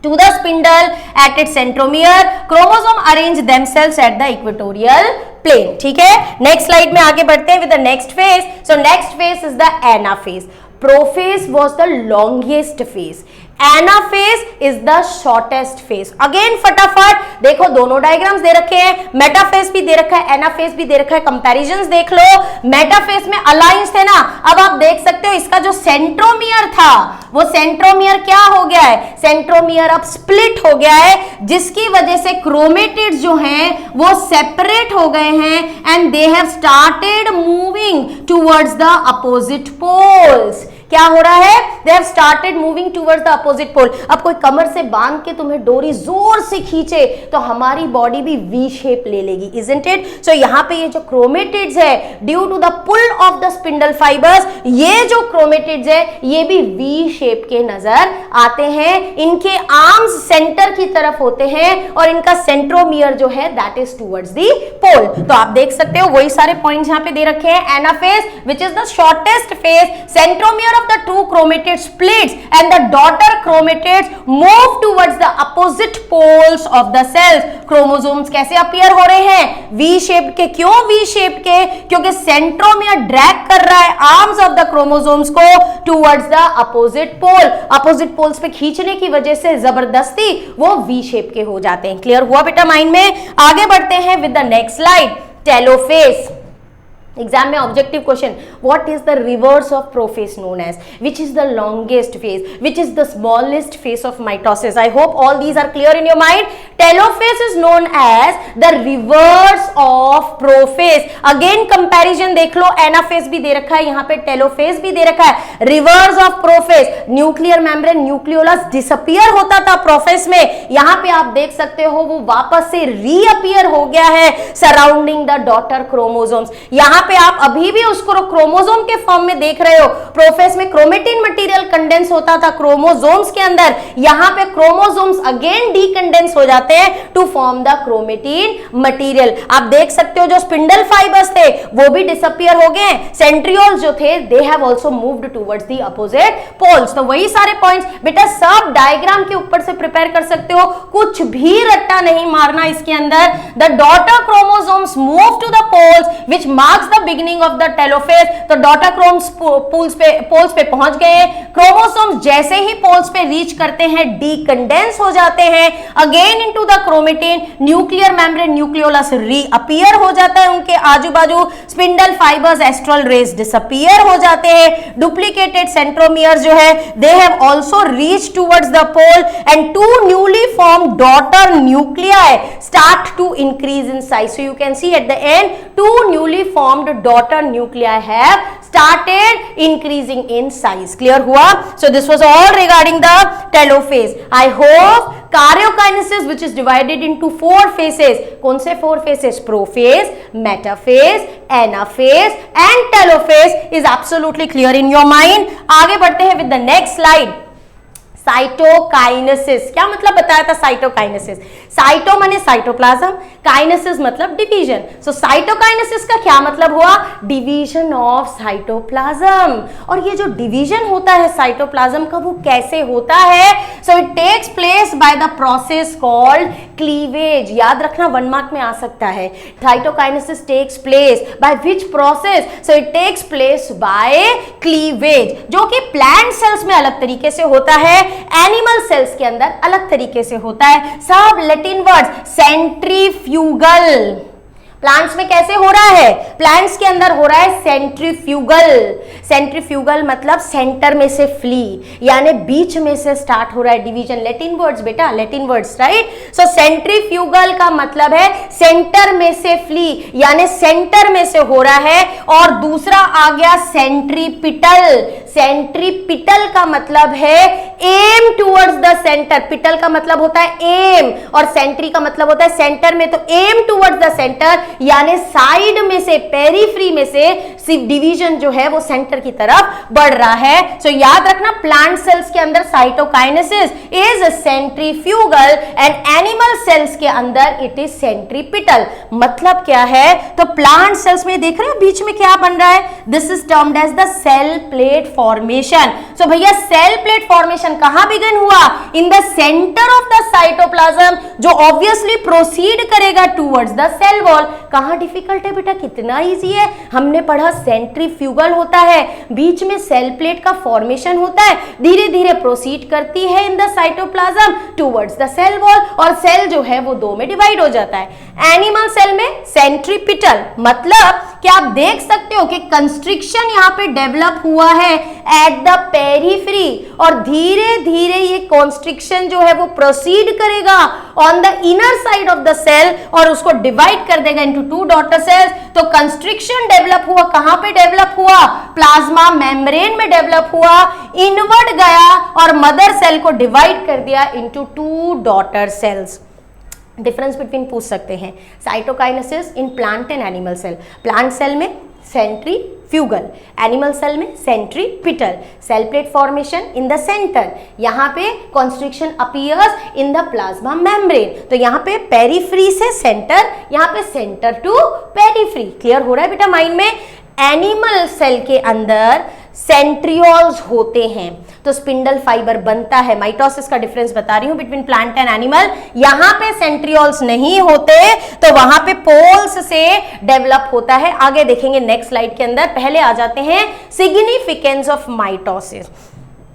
to the spindle at its centromere. Chromosome arrange themselves at the equatorial plane. ठीक है? Next slide में आगे बढ़ते हैं with the next phase. So next phase is the anaphase. Prophase was the longest phase. Anaphase is the shortest phase. Again फटाफट देखो दोनों diagrams दे रखे हैं. मेटाफेज भी दे रखा है, एनाफेज भी दे रखा है. कंपैरिजंस देख लो. मेटाफेज में अलाइंस थे ना. अब आप देख सकते हो इसका जो सेंट्रोमियर था वो सेंट्रोमियर क्या हो गया है? सेंट्रोमियर अब स्प्लिट हो गया है जिसकी वजह से क्रोमेटिड्स जो हैं वो सेपरेट हो गए हैं and they have started moving towards the opposite poles. क्या हो रहा है? They have started moving towards the opposite pole. अब कोई कमर से बांध के तुम्हें डोरी जोर से खींचे तो हमारी बॉडी भी वी शेप ले लेगी, इजंट इट? सो यहाँ पे ये जो क्रोमेटिड्स है due to the pull of the spindle fibres, ये जो क्रोमेटिड्स है ये भी वी शेप के नजर आते हैं. इनके आर्म्स सेंटर की तरफ होते हैं और इनका सेंट्रोमियर जो है दैट इज टुवर्ड्स द पोल. तो आप देख सकते हो वही सारे पॉइंट्स यहाँ पे दे रखे हैं. Anaphase which is the shortest phase, centromere of the two chromatids splits and the daughter chromatids move towards the opposite poles of the cells. Chromosomes कैसे अपीयर हो रहे हैं? V shaped के. क्यों V shaped के? क्योंकि सेंट्रोमियर ड्रैग कर रहा है आर्म्स ऑफ द क्रोमोसोम्स को towards the opposite pole. Opposite poles पे खींचने की वजह से जबरदस्ती वो V शेप के हो जाते हैं. क्लियर हुआ बेटा माइंड में? आगे बढ़ते हैं with the next slide. Telophase. Exam में objective question, what is the reverse of prophase known as? Which is the longest phase? Which is the smallest phase of mitosis? I hope all these are clear in your mind. Telophase is known as the reverse of prophase. Again comparison देख लो. Anaphase भी दे रखा है यहाँ पे, telophase भी दे रखा है. Reverse of prophase, nuclear membrane nucleolus disappear होता था प्रोफेज में. यहाँ पे आप देख सकते हो वो वापस से रीअपियर हो गया है सराउंडिंग द डॉटर क्रोमोसोम्स. यहाँ पे आप अभी भी उसको क्रोमोसोम के फॉर्म में देख रहे हो. प्रोफेज में क्रोमेटिन मटेरियल कंडेंस होता था क्रोमोसोम्स के अंदर. यहां पे क्रोमोसोम्स अगेन डीकंडेंस हो जाते हैं to form the chromatin material. आप देख सकते हो जो स्पिंडल फाइबर्स थे वो भी डिसअपियर हो गए. सेंट्रियोल्स जो थे they have also moved towards the opposite poles. तो वही सारे पॉइंट्स बेटा सब डायग्राम के ऊपर से प्रिपेयर कर सकते हो. कुछ भी रट्टा नहीं मारना इसके अंदर. The daughter chromosomes move to the poles which marks the beginning of the telophase. तो डॉटर क्रोम्स पोल्स पे पहुंच गए. क्रोमोसोम्स जैसे ही पोल्स पे रीच करते हैं डीकंडेंस हो जाते हैं again into the chromatin, nuclear membrane nucleolus reappear हो जाता है, उनके आजू बाजू spindle fibres astral rays disappear हो जाते हैं, डुप्लीकेटेड सेंट्रोमियर जो है they have also reach towards the pole and two newly formed daughter nuclei start to increase in size. So you can see at the end two newly formed daughter nuclei have started increasing in size. Clear हुआ? So this was all regarding the telophase. I hope karyokinesis which is divided into 4 phases. कौन से 4 phases? Prophase, metaphase, anaphase and telophase is absolutely clear in your mind. आगे बढ़ते हैं with the next slide. Cytokinesis. क्या मतलब बताया था cytokinesis? Cyto माने साइटोप्लाज्म, काइनेसिस मतलब डिवीजन. सो साइटोकाइनेसिस का क्या मतलब हुआ? Division of cytoplasm. और ये जो डिवीजन होता है साइटोप्लाज्म का वो कैसे होता है? So it takes place by the process called cleavage. याद रखना 1 मार्क में आ सकता है. Cytokinesis takes place by which process? So it takes place by cleavage, जो कि प्लांट सेल्स में अलग तरीके से होता है, एनिमल सेल्स के अंदर अलग तरीके से होता है. सब लैटिन वर्ड्स. सेंट्रीफ्यूगल. प्लांट्स में कैसे हो रहा है? प्लांट्स के अंदर हो रहा है सेंट्रीफ्यूगल. सेंट्रीफ्यूगल मतलब सेंटर में से फ्ली, यानी बीच में से स्टार्ट हो रहा है डिवीजन. लैटिन वर्ड्स बेटा, लैटिन वर्ड्स, राइट. सो सेंट्रीफ्यूगल का मतलब है सेंटर में से फ्ली, यानी सेंटर में से हो रहा है. और दूसरा आ गया सेंट्रीपिटल. सेंट्रीपिटल का मतलब है एम टुवर्ड्स द सेंटर. पिटल का मतलब होता है एम और सेंट्री का मतलब होता है सेंटर में. तो एम टुवर्ड्स द सेंटर यानी साइड में से, पेरिफ्री में से डिवीजन जो है वो सेंटर की तरफ बढ़ रहा है. सो याद रखना प्लांट सेल्स के अंदर cytokinesis is centrifugal and animal cells के अंदर इट इज सेंट्रीपिटल. मतलब क्या है? तो प्लांट सेल्स में देख रहे हो बीच में क्या बन रहा है? This is termed as the cell plate formation. So भैया सेल प्लेट फॉर्मेशन कहां बिगन हुआ? In the centre of the cytoplasm, जो ऑब्वियसली प्रोसीड करेगा टुवर्ड्स द सेल वॉल. कहां डिफिकल्ट है बेटा? कितना इजी है. हमने पढ़ा सेंट्रीफ्यूगल होता है, बीच में सेल प्लेट का फॉर्मेशन होता है, धीरे धीरे प्रोसीड करती है in the cytoplasm towards the cell wall और सेल जो है वो 2 में डिवाइड हो जाता है. एनिमल सेल में सेंट्रीपिटल. मतलब क्या आप देख सकते हो कि कंस्ट्रिक्शन यहां पे डेवलप हुआ है एट द पेरिफेरी और धीरे धीरे ये कंस्ट्रिक्शन जो है वो प्रोसीड करेगा on the inner side of the cell और उसको डिवाइड कर देगा इनटू 2 डॉटर सेल्स. तो कंस्ट्रिक्शन डेवलप हुआ, कहां पे डेवलप हुआ? प्लाज्मा मेम्ब्रेन में डेवलप हुआ, इनवर्ड गया और मदर सेल को डिवाइड कर दिया into 2 daughter cells. Difference between पूछ सकते हैं. Cytokinesis in plant and animal cell. Plant cell में सेंट्रीफ्यूगल, एनिमल सेल में centripetal. Cell plate formation in the centre, यहां पे constriction appears in the plasma membrane. तो यहां पे पेरिफ्री से सेंटर, यहां पे सेंटर टू पेरिफ्री. क्लियर हो रहा है बेटा माइंड में? एनिमल सेल के अंदर सेंट्रियोल्स होते हैं तो स्पिंडल फाइबर बनता है. माइटोसिस का डिफरेंस बता रही हूं बिटवीन प्लांट एंड एनिमल. यहां पे सेंट्रियोल्स नहीं होते तो वहां पे पोल्स से डेवलप होता है. आगे देखेंगे नेक्स्ट स्लाइड के अंदर. पहले आ जाते हैं सिग्निफिकेंस ऑफ माइटोसिस.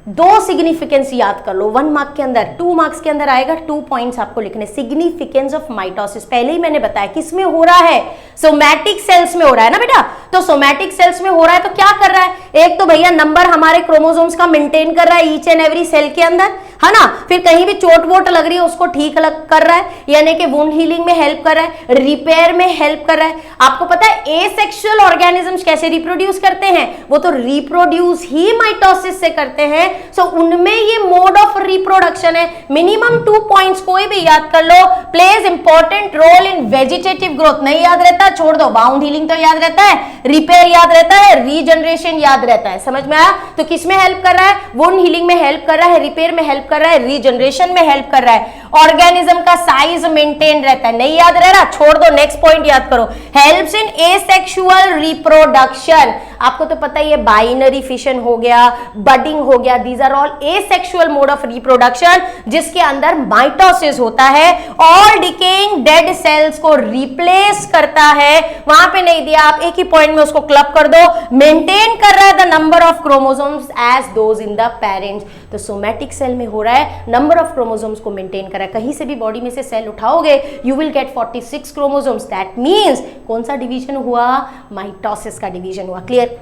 2 सिग्निफिकेंस याद कर लो 1 मार्क के अंदर, 2 मार्क्स के अंदर आएगा. 2 पॉइंट्स आपको लिखने. सिग्निफिकेंस ऑफ माइटोसिस पहले ही मैंने बताया किस में हो रहा है? सोमैटिक सेल्स में हो रहा है ना बेटा. तो सोमैटिक सेल्स में हो रहा है तो क्या कर रहा है? एक तो भैया नंबर हमारे क्रोमोसोम्स का मेंटेन कर रहा है ईच एंड एवरी सेल के अंदर, है ना. फिर कहीं भी चोट वोट लग रही है उसको ठीक कर रहा है, यानी कि वुंड हीलिंग में हेल्प कर रहा है, रिपेयर में हेल्प कर रहा है. आपको पता है एसेक्सुअल ऑर्गेनिजम्स कैसे रिप्रोड्यूस करते हैं? वो तो रिप्रोड्यूस ही माइटोसिस से करते हैं. सो उनमें ये मोड ऑफ रिप्रोडक्शन है. मिनिमम 2 पॉइंट्स कोई भी याद कर लो. Plays important role in vegetative growth. नहीं याद रहता छोड़ दो. वाउंड हीलिंग तो याद रहता है, रिपेयर याद रहता है, रीजनरेशन याद रहता है. समझ में आया? तो किस में हेल्प कर रहा है? वुंड हीलिंग में हेल्प कर रहा है, रिपेयर में हेल्प कर रहा है, रीजनरेशन में हेल्प कर रहा है. ऑर्गेनिज्म का साइज मेंटेन रहता है. नहीं याद रह रहा छोड़ दो. नेक्स्ट पॉइंट याद करो. Helps in asexual reproduction. आपको तो पता ही है बाइनरी फिशन हो गया, बडिंग हो गया, these are all asexual mode of reproduction, जिसके अंदर माइटोसिस होता है, ऑल डिकेइंग डेड सेल्स को रिप्लेस करता है। वहां पे नहीं दिया, आप एक ही पॉइंट में उसको क्लब कर दो, मेंटेन कर रहा है the number of chromosomes as those in the parents. तो सोमैटिक सेल में हो रहा है, नंबर ऑफ क्रोमोसोम्स को मेंटेन कर रहा है। कहीं से भी बॉडी में से सेल उठाओगे, you will get 46 chromosomes. That means कौन सा डिवीजन हुआ? माइटोसिस का डिवीजन हुआ। क्लियर?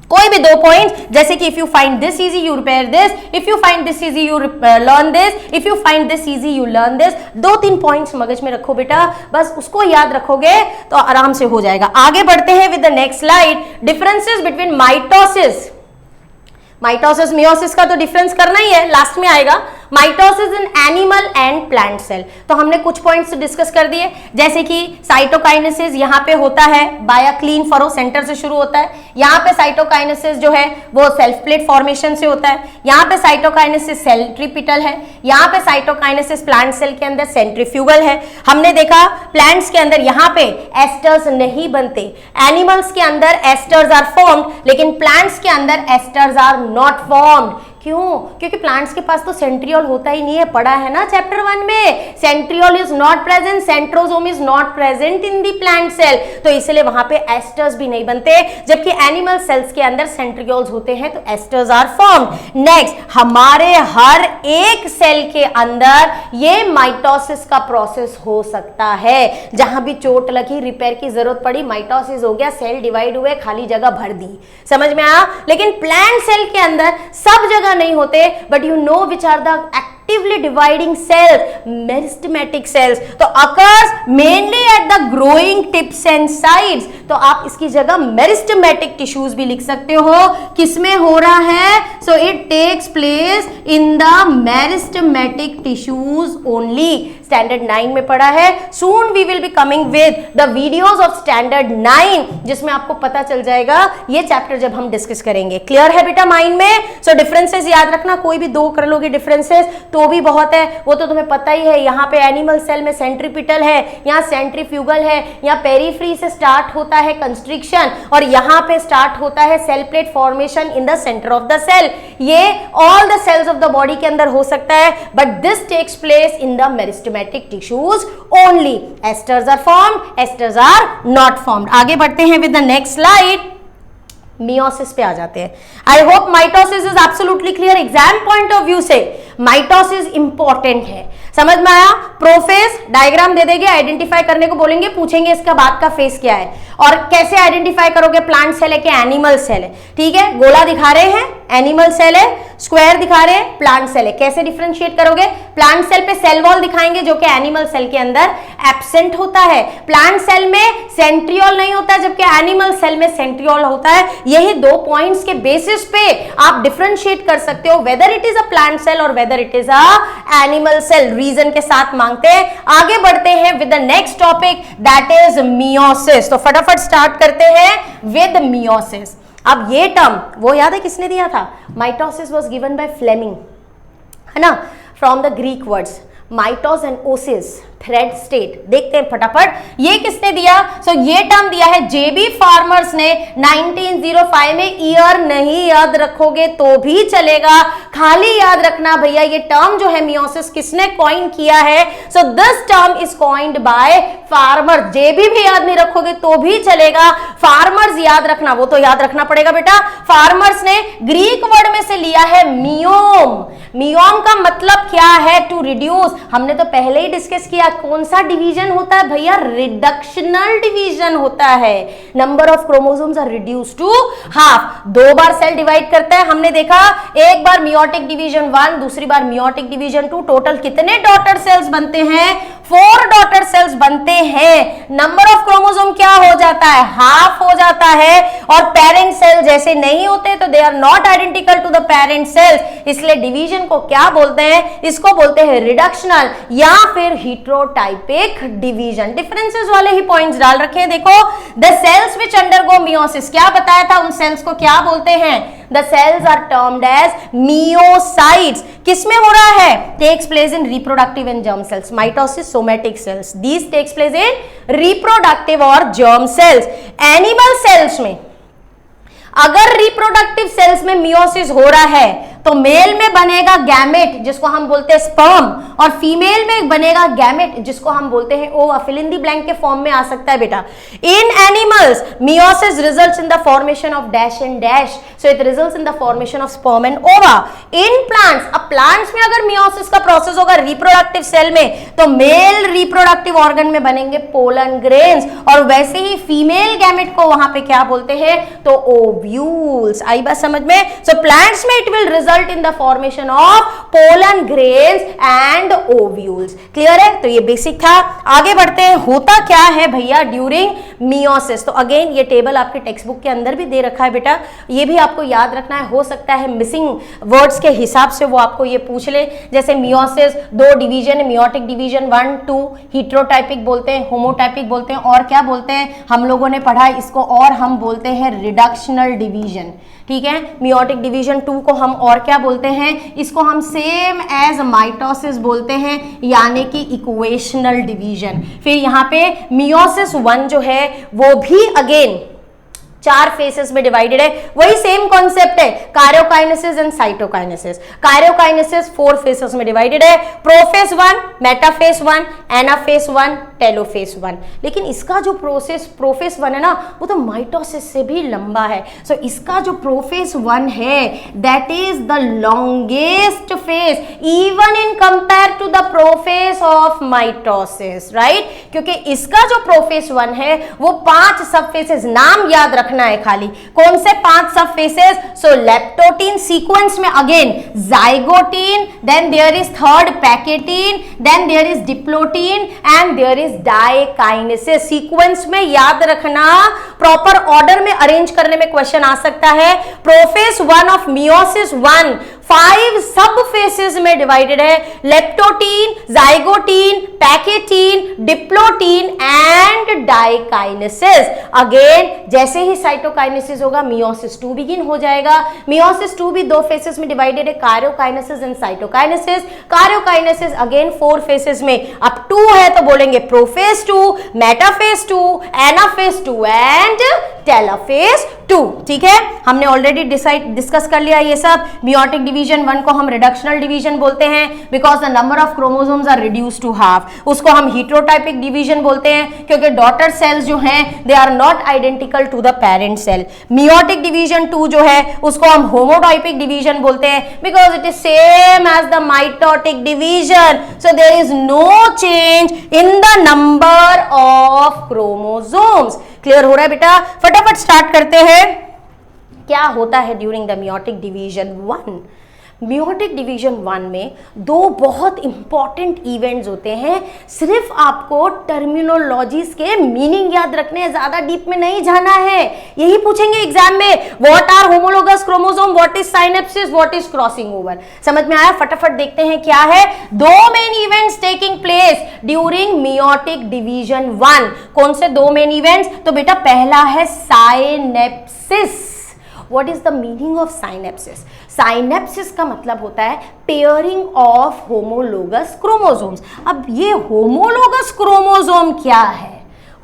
कोई भी दो पॉइंट्स, जैसे कि if you find this easy you repair this, if you find this easy you learn this, if you find this easy you learn this. दो तीन पॉइंट्स मगज में रखो बेटा, बस उसको याद रखोगे तो आराम से हो जाएगा। आगे बढ़ते हैं with the next slide. Differences between mitosis, mitosis meiosis का तो डिफरेंस करना ही है, लास्ट में आएगा। Mitosis in animal and plant cell, तो हमने कुछ पॉइंट्स डिस्कस कर दिए, जैसे कि साइटोकाइनेसिस यहाँ पे होता है by a clean furrow, centre से शुरू होता है। यहाँ पे साइटोकाइनेसिस जो है वो सेल्फ प्लेट फॉर्मेशन से होता है। यहाँ पे साइटोकाइनेसिस सेंट्रीपिटल है। यहाँ पे साइटोकाइनेसिस प्लांट सेल के अंदर सेंट्रीफ्यूगल है। हमने देखा प्लांट्स के अंदर यहाँ पे एस्टर्स नहीं बनते, एनिमल्स के अंदर एस्टर्स आर फॉर्म्ड, लेकिन प्लांट्स के अंदर एस्टर्स आर नॉट फॉर्म्ड। क्यों? क्योंकि प्लांट्स के पास तो सेंट्रियोल होता ही नहीं है, पढ़ा है ना चैप्टर 1 में। Centriole is not present, centrosome is not present in the plant cell, तो इसलिए वहां पे एस्टर्स भी नहीं बनते। जबकि एनिमल सेल्स के अंदर सेंट्रियोल्स होते हैं तो एस्टर्स आर फॉर्म्ड। नेक्स्ट, हमारे हर एक सेल के अंदर ये माइटोसिस का प्रोसेस हो सकता है। जहां भी चोट लगी, रिपेयर की जरूरत पड़ी, माइटोसिस हो गया, सेल डिवाइड हुए, खाली जगह भर दी। समझ में आया? लेकिन प्लांट सेल के अंदर सब जगह नहीं होते, but you know which are the actively dividing cells, meristematic cells, तो occurs mainly at the growing tips and sides। तो आप इसकी जगह meristematic tissues भी लिख सकते हो। किसमें हो रहा है? So it takes place in the meristematic tissues only। Standard 9 में पढ़ा है। Soon we will be coming with the videos of standard 9, जिसमें आपको पता चल जाएगा ये चैप्टर जब हम डिस्कस करेंगे। क्लियर है बेटा माइंड में? सो डिफरेंसेस याद रखना, कोई भी दो कर लोगे डिफरेंसेस तो भी बहुत है, वो तो तुम्हें पता ही है। यहाँ पे एनिमल सेल में सेंट्रीपिटल है, यहाँ सेंट्रीफ्यूगल है, यहाँ पेरीफ्री से स्टार्ट होता है कंस्ट्रिक्शन, और यहाँ पे स्टार्ट होता है cell plate formation in the centre of the cell. ये all the cells of the body के अंदर हो सकता है, but this takes place in the meristematic tissues only. Asters are formed, asters are not formed. आगे बढ़ते हैं with the next slide. Meiosis पे आ जाते हैं। I hope mitosis is absolutely clear. Exam point of view से mitosis important है, समझ में आया? प्रोफेस डायग्राम दे देंगे, आइडेंटिफाई करने को बोलेंगे, पूछेंगे इसका बाद का फेस क्या है और कैसे आइडेंटिफाई करोगे प्लांट सेल है कि एनिमल सेल है। ठीक है, गोला दिखा रहे हैं एनिमल सेल है, स्क्वायर दिखा रहे हैं प्लांट सेल है। कैसे डिफरेंशिएट करोगे? प्लांट सेल पे सेल वॉल दिखाएंगे जो कि एनिमल सेल के अंदर एब्सेंट होता है। प्लांट सेल में सेंट्रियोल नहीं होता है, जबकि एनिमल सेल में सेंट्रियोल होता है। यही दो पॉइंट्स के बेसिस पे आप डिफरेंशिएट कर सकते हो whether it is a plant cell और whether it is a animal cell. Reason के साथ मांगते हैं। आगे बढ़ते हैं with the next topic, that is meiosis. तो फटाफट स्टार्ट करते हैं विद मियोसिस। अब ये टर्म वो याद है किसने दिया था? Mitosis was given by Fleming, है ना, from the Greek words mitos and osis, thread state. देखते हैं फटाफट ये किसने दिया। सो ये टर्म दिया है जेबी फार्मर्स ने 1905 में। ईयर नहीं याद रखोगे तो भी चलेगा, खाली याद रखना भैया ये टर्म जो है मियोसिस किसने कॉइन किया है। So this term is coined by Farmer. JB भी याद नहीं रखोगे तो भी चलेगा, फार्मर्स याद रखना, वो तो याद रखना पड़ेगा बेटा। फार्मर्स ने ग्रीक वर्ड में से लिया है मियोम। मियोम का मतलब क्या है? To reduce. हमने तो पहले ही डिस्कस किया कौन सा डिवीजन होता है भैया? रिडक्शनल डिवीजन होता है। Number of chromosomes are reduce to half. दो बार सेल डिवाइड करता है, हमने देखा एक बार मियोटिक डिवीजन 1, दूसरी बार मियोटिक डिवीजन 2। टोटल कितने डॉटर सेल्स बनते हैं? 4 डॉटर सेल्स बनते हैं। नंबर ऑफ क्रोमोसोम क्या हो जाता है? हाफ हो जाता है। और पेरेंट सेल जैसे नहीं होते तो they are not identical to the parent cells, इसलिए डिवीजन को क्या बोलते हैं? इसको बोलते हैं रिडक्शनल या फिर हीटेरोटाइपिक डिवीजन। डिफरेंसेस वाले ही पॉइंट्स डाल रखे हैं। देखो, the cells which undergo meiosis, क्या बताया था? उन सेल्स को क्या बोलते हैं? The cells are termed as meiocytes. किसमें हो रहा है? Takes place in reproductive and germ cells. Mitosis somatic cells, these takes place in reproductive और जर्म सेल्स। एनिमल सेल्स में अगर रिप्रोडक्टिव सेल्स में मियोसिस हो रहा है, तो मेल में बनेगा गैमेट जिसको हम बोलते हैं स्पर्म, और फीमेल में बनेगा गैमेट जिसको हम बोलते हैं ova. Fill in the blank के फॉर्म में आ सकता है बेटा। In animals meiosis results in the formation of dash and dash, so it results in the formation of sperm and ova. In plants, अब प्लांट्स में अगर मियोसिस का प्रोसेस होगा रिप्रोडक्टिव सेल में, तो मेल रिप्रोडक्टिव ऑर्गन में बनेंगे pollen grains, और वैसे ही फीमेल गैमेट को वहां पे क्या बोलते हैं, तो ओव्यूल्स। आई बात समझ में? सो प्लांट्स में it will result in the formation of pollen grains and ovules. Clear है? तो ये बेसिक था। आगे बढ़ते हैं, होता क्या है भैया ड्यूरिंग मियोसिस। तो अगेन ये टेबल आपके टेक्स्ट बुक के अंदर भी दे रखा है बेटा, ये भी आपको याद रखना है। हो सकता है मिसिंग वर्ड्स के हिसाब से वो आपको ये पूछ ले। जैसे मियोसिस 2 डिवीजन है, मियोटिक डिवीजन 1 2, हीट्रोटाइपिक बोलते हैं, होमोटाइपिक बोलते हैं, और क्या बोलते हैं हम लोगों ने पढ़ा इसको, और हम बोलते हैं रिडक्शनल डिवीजन। ठीक है, मियोटिक डिवीजन 2 को हम और क्या बोलते हैं, इसको हम सेम एज माइटोसिस बोलते हैं, यानी कि इक्वेशनल डिवीजन। फिर यहाँ पे मियोसिस 1 जो है वो भी अगेन 4 फेसेस में डिवाइडेड है। वही सेम कॉन्सेप्ट है, कारियोकाइनेसिस एंड साइटोकाइनेसिस। कारियोकाइनेसिस 4 फेसेस में डिवाइडेड है, प्रोफेस 1, मेटाफेस 1, एनाफेस 1, टेलोफेस 1। लेकिन इसका जो प्रोफेस 1 है ना, वो तो माइटोसिस से भी लंबा है। सो इसका जो प्रोफेस 1 है that is the longest phase even in compare to the prophase of mitosis, right? क्योंकि इसका जो प्रोफेस 1 है वो 5 सब फेसेस, नाम याद रखना है खाली, कौन से 5 सब फेसेस। सो लेप्टोटीन सीक्वेंस में again zygotene, then there is third pachytene, then there is diplotene and there is diakinesis. Sequence में याद रखना, प्रॉपर ऑर्डर में अरेंज करने में क्वेश्चन आ सकता है। प्रोफेस 1 ऑफ मियोसिस 1 5 सब फेसेस में डिवाइडेड है, leptotene, zygotene, pachytene, diplotene and diakinesis. Again जैसे ही साइटोकाइनेसिस होगा मियोसिस 2 बिगिन हो जाएगा। मियोसिस 2 भी 2 फेसेस में डिवाइडेड है, कारियोकाइनेसिस एंड साइटोकाइनेसिस। कारियोकाइनेसिस अगेन 4 फेसेस में, अब 2 है तो बोलेंगे प्रोफेस 2, मेटाफेस 2, एनाफेस 2 एंड टेलोफेस 2। ठीक है, हमने ऑलरेडी डिस्कस कर लिया ये सब। मियोटिक डिवीजन 1 को हम रिडक्शनल डिवीजन बोलते हैं because the number of chromosomes are reduce to half. उसको हम हीट्रोटाइपिक डिवीजन बोलते हैं क्योंकि डॉटर सेल्स जो हैं they are not identical to the parent cell. Meiotic division 2 जो है उसको हम होमोटाइपिक डिवीजन बोलते हैं because it is same as the mitotic division, so there is no change in the number of chromosomes. Clear हो रहा है बेटा? फटाफट स्टार्ट करते हैं। क्या होता है during the meiotic division 1? Meiotic division 1 में 2 बहुत इंपॉर्टेंट इवेंट्स होते हैं। सिर्फ आपको टर्मिनोलॉजीज के मीनिंग याद रखने हैं, ज्यादा डीप में नहीं जाना है। यही पूछेंगे एग्जाम में, what are homologous chromosome, what is synapsis, what is crossing over. समझ में आया? फटाफट देखते हैं क्या है। 2 main events taking place during meiotic division 1। कौन से 2 मेन इवेंट्स? तो बेटा पहला है synapsis. What is the meaning of synapses? Synapses का मतलब होता है पेयरिंग ऑफ होमोलोगस क्रोमोसोम्स। अब ये होमोलोगस क्रोमोसोम क्या है?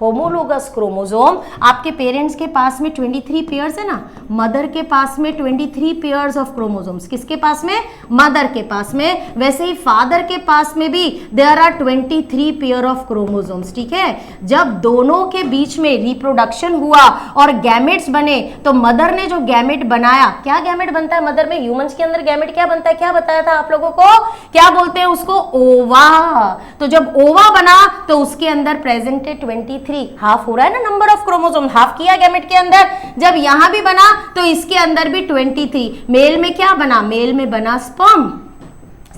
होमोलोगस क्रोमोसोम, आपके पेरेंट्स के पास में 23 पेयर्स है ना, मदर के पास में 23 पेयर्स ऑफ क्रोमोसोम्स। किसके पास में? मदर के पास में। वैसे ही फादर के पास में भी there are 23 pair of chromosomes. ठीक है, जब दोनों के बीच में रिप्रोडक्शन हुआ और गैमेट्स बने, तो मदर ने जो गैमेट बनाया, क्या गैमेट बनता है मदर में? ह्यूमंस के अंदर गैमेट क्या बनता है, क्या बताया था आप लोगों को? क्या बोलते हैं उसको? ओवा। तो जब ओवा बना तो उसके अंदर प्रेजेंट है 23, हाफ हो रहा है ना नंबर ऑफ क्रोमोसोम, हाफ किया गैमेट के अंदर। जब यहां भी बना तो इसके अंदर भी 23। मेल में क्या बना? मेल में बना स्पर्म।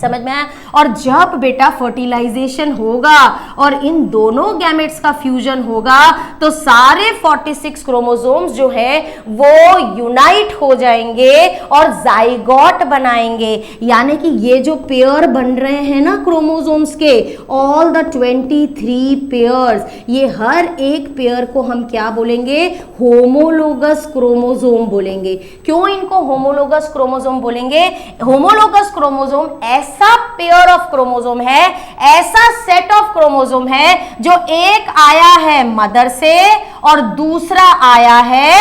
समझ में आया? और जब बेटा फर्टिलाइजेशन होगा और इन दोनों गैमेट्स का फ्यूजन होगा तो सारे 46 क्रोमोसोम्स जो है वो यूनाइट हो जाएंगे और जाइगोट बनाएंगे। यानी कि ये जो पेयर बन रहे हैं ना क्रोमोसोम्स के, ऑल द 23 पेयर्स, ये हर एक पेयर को हम क्या बोलेंगे? होमोलोगस क्रोमोसोम बोलेंगे। क्यों इनको होमोलोगस क्रोमोसोम बोलेंगे? होमोलोगस क्रोमोसोम ऐसा पेयर ऑफ क्रोमोसोम है, ऐसा सेट ऑफ क्रोमोसोम है जो एक आया है मदर से और दूसरा आया है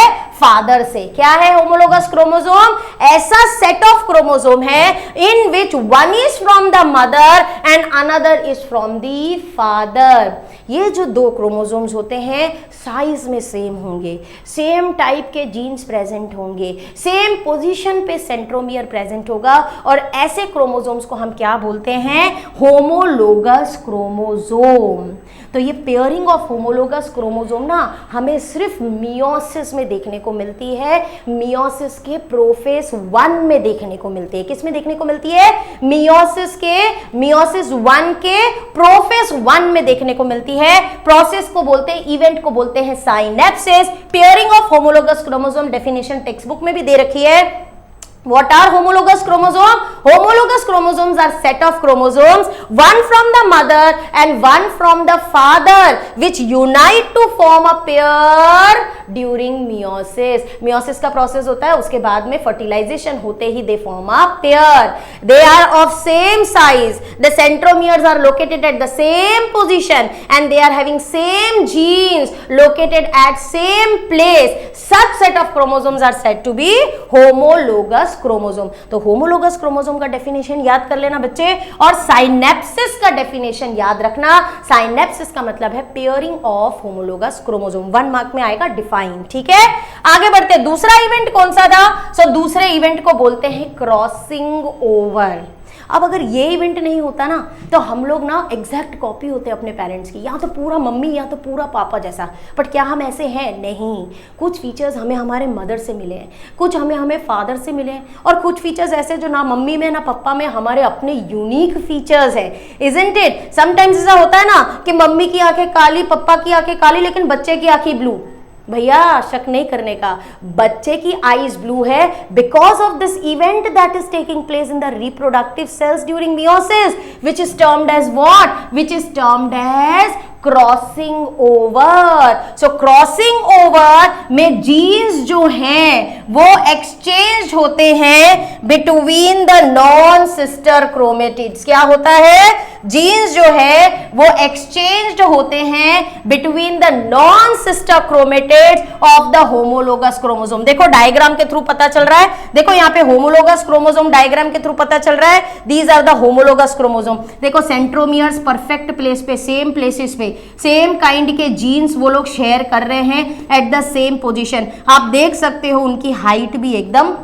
फादर से। क्या है होमोलोगस क्रोमोसोम? ऐसा सेट ऑफ क्रोमोसोम है in which one is from the mother and another is from the father. ये जो दो क्रोमोसोम्स होते हैं साइज में सेम होंगे, सेम टाइप के जीन्स प्रेजेंट होंगे, सेम पोजीशन पे सेंट्रोमियर प्रेजेंट होगा, और ऐसे क्रोमोसोम्स को हम क्या बोलते हैं? Homologous chromosome. तो ये पेयरिंग ऑफ होमोलोगस क्रोमोसोम ना हमें सिर्फ मियोसिस में देखने को मिलती है, मियोसिस के प्रोफेस 1 में देखने को मिलती है। किस में देखने को मिलती है? मियोसिस 1 के प्रोफेस 1 में देखने को मिलती है। प्रोसेस को बोलते हैं, इवेंट को बोलते हैं synapsis. Pairing of homologous chromosome definition text book में भी दे रखी है। What are homologous chromosome? Homologous chromosomes are set of chromosomes, one from the mother and one from the father, which unite to form a pair during meiosis. Meiosis का process होता है, उसके बाद में fertilization होते ही they form a pair. They are of same size. The centromeres are located at the same position and they are having same genes located at same place. Such set of chromosomes are said to be homologous chromosome. तो homologous chromosome का definition याद कर लेना बच्चे, और synapsis का definition याद रखना। साइनेप्सिस का मतलब है pairing of homologous chromosome. 1 mark में आएगा डिफाइन। ठीक है, आगे बढ़ते हैं। दूसरा इवेंट कौन सा था? सो दूसरे इवेंट को बोलते हैं क्रॉसिंग ओवर। अब अगर ये इवेंट नहीं होता ना तो हम लोग ना एग्जैक्ट कॉपी होते हैं अपने पेरेंट्स की, या तो पूरा मम्मी या तो पूरा पापा जैसा। बट क्या हम ऐसे हैं? नहीं। कुछ फीचर्स हमें हमारे मदर से मिले हैं, कुछ हमें फादर से मिले हैं, और कुछ फीचर्स ऐसे जो ना मम्मी में ना पापा में हमारे अपने यूनिक फीचर्स हैं। Isn't it? समटाइम्स ऐसा होता है ना कि मम्मी की आंखें काली, पापा की आंखें काली, लेकिन बच्चे की आंखें ब्लू। भैया शक नहीं करने का, बच्चे की आईज ब्लू है because of this event that is taking place in the reproductive cells during meiosis, which is termed as what? Which is termed as crossing over. So crossing over में genes जो हैं वो exchange होते हैं between the non sister chromatids. क्या होता है? Jeans जो है वो एक्सचेंज होते हैं between the non sister chromatids of the homologous chromosome. देखो डायग्राम के थ्रू पता चल रहा है, देखो यहाँ पे होमोलोगस क्रोमोसोम डायग्राम के थ्रू पता चल रहा है। These are the homologous chromosome. देखो सेंट्रोमियर्स परफेक्ट प्लेस पे, सेम प्लेसेस पे सेम काइंड के जीन्स वो लोग शेयर कर रहे हैं एट द सेम पोजीशन। आप देख सकते हो उनकी हाइट भी एकदम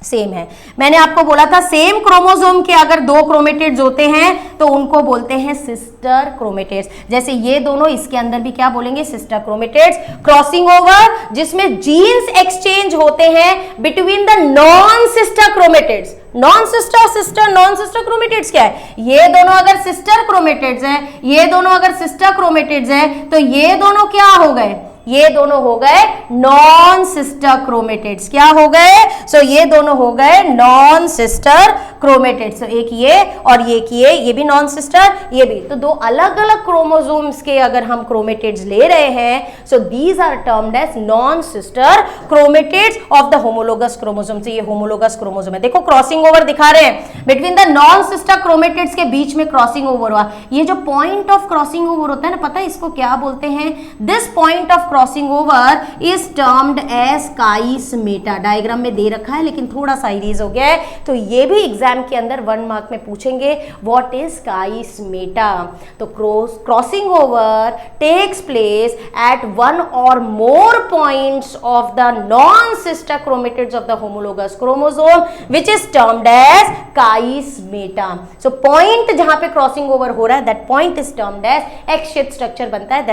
सेम है। मैंने आपको बोला था सेम क्रोमोसोम के अगर 2 क्रोमेटिड्स होते हैं तो उनको बोलते हैं सिस्टर क्रोमेटिड्स। जैसे ये दोनों, इसके अंदर भी क्या बोलेंगे? Sister chromatids. क्रॉसिंग ओवर जिसमें जीन्स एक्सचेंज होते हैं between the non sister chromatids. Non sister chromatids क्या है? ये दोनों अगर सिस्टर क्रोमेटिड्स हैं, ये दोनों अगर सिस्टर क्रोमेटिड्स हैं, तो ये दोनों क्या हो गए? ये दोनों हो गए नॉन सिस्टर क्रोमेटिड्स। क्या हो गए? सो ये दोनों हो गए नॉन सिस्टर क्रोमेटिड्स। एक ये और ये भी नॉन सिस्टर, ये भी। तो 2 अलग अलग क्रोमोसोम्स के अगर हम क्रोमेटिड्स ले रहे हैं, so these are termed as non sister chromatids of the homologous chromosome. ये होमोलोगस क्रोमोसोम है। देखो क्रॉसिंग ओवर दिखा रहे हैं between the non sister chromatids के बीच में क्रॉसिंग ओवर हुआ। ये जो पॉइंट ऑफ क्रॉसिंग ओवर होता है ना, पता है इसको क्या बोलते हैं? This point of crossing over is termed as chiasmata. Diagram में दे रखा है लेकिन थोड़ा सा इरेज हो गया है, तो ये भी एग्जाम के अंदर 1 मार्क में पूछेंगे व्हाट इज काइस मेटा। तो crossing over takes place at 1 or more points of the non-sister chromatids of the homologous chromosome, which is termed as chiasmata. So point जहां पे क्रॉसिंग ओवर हो रहा है, that point is termed as X shape structure बनता है,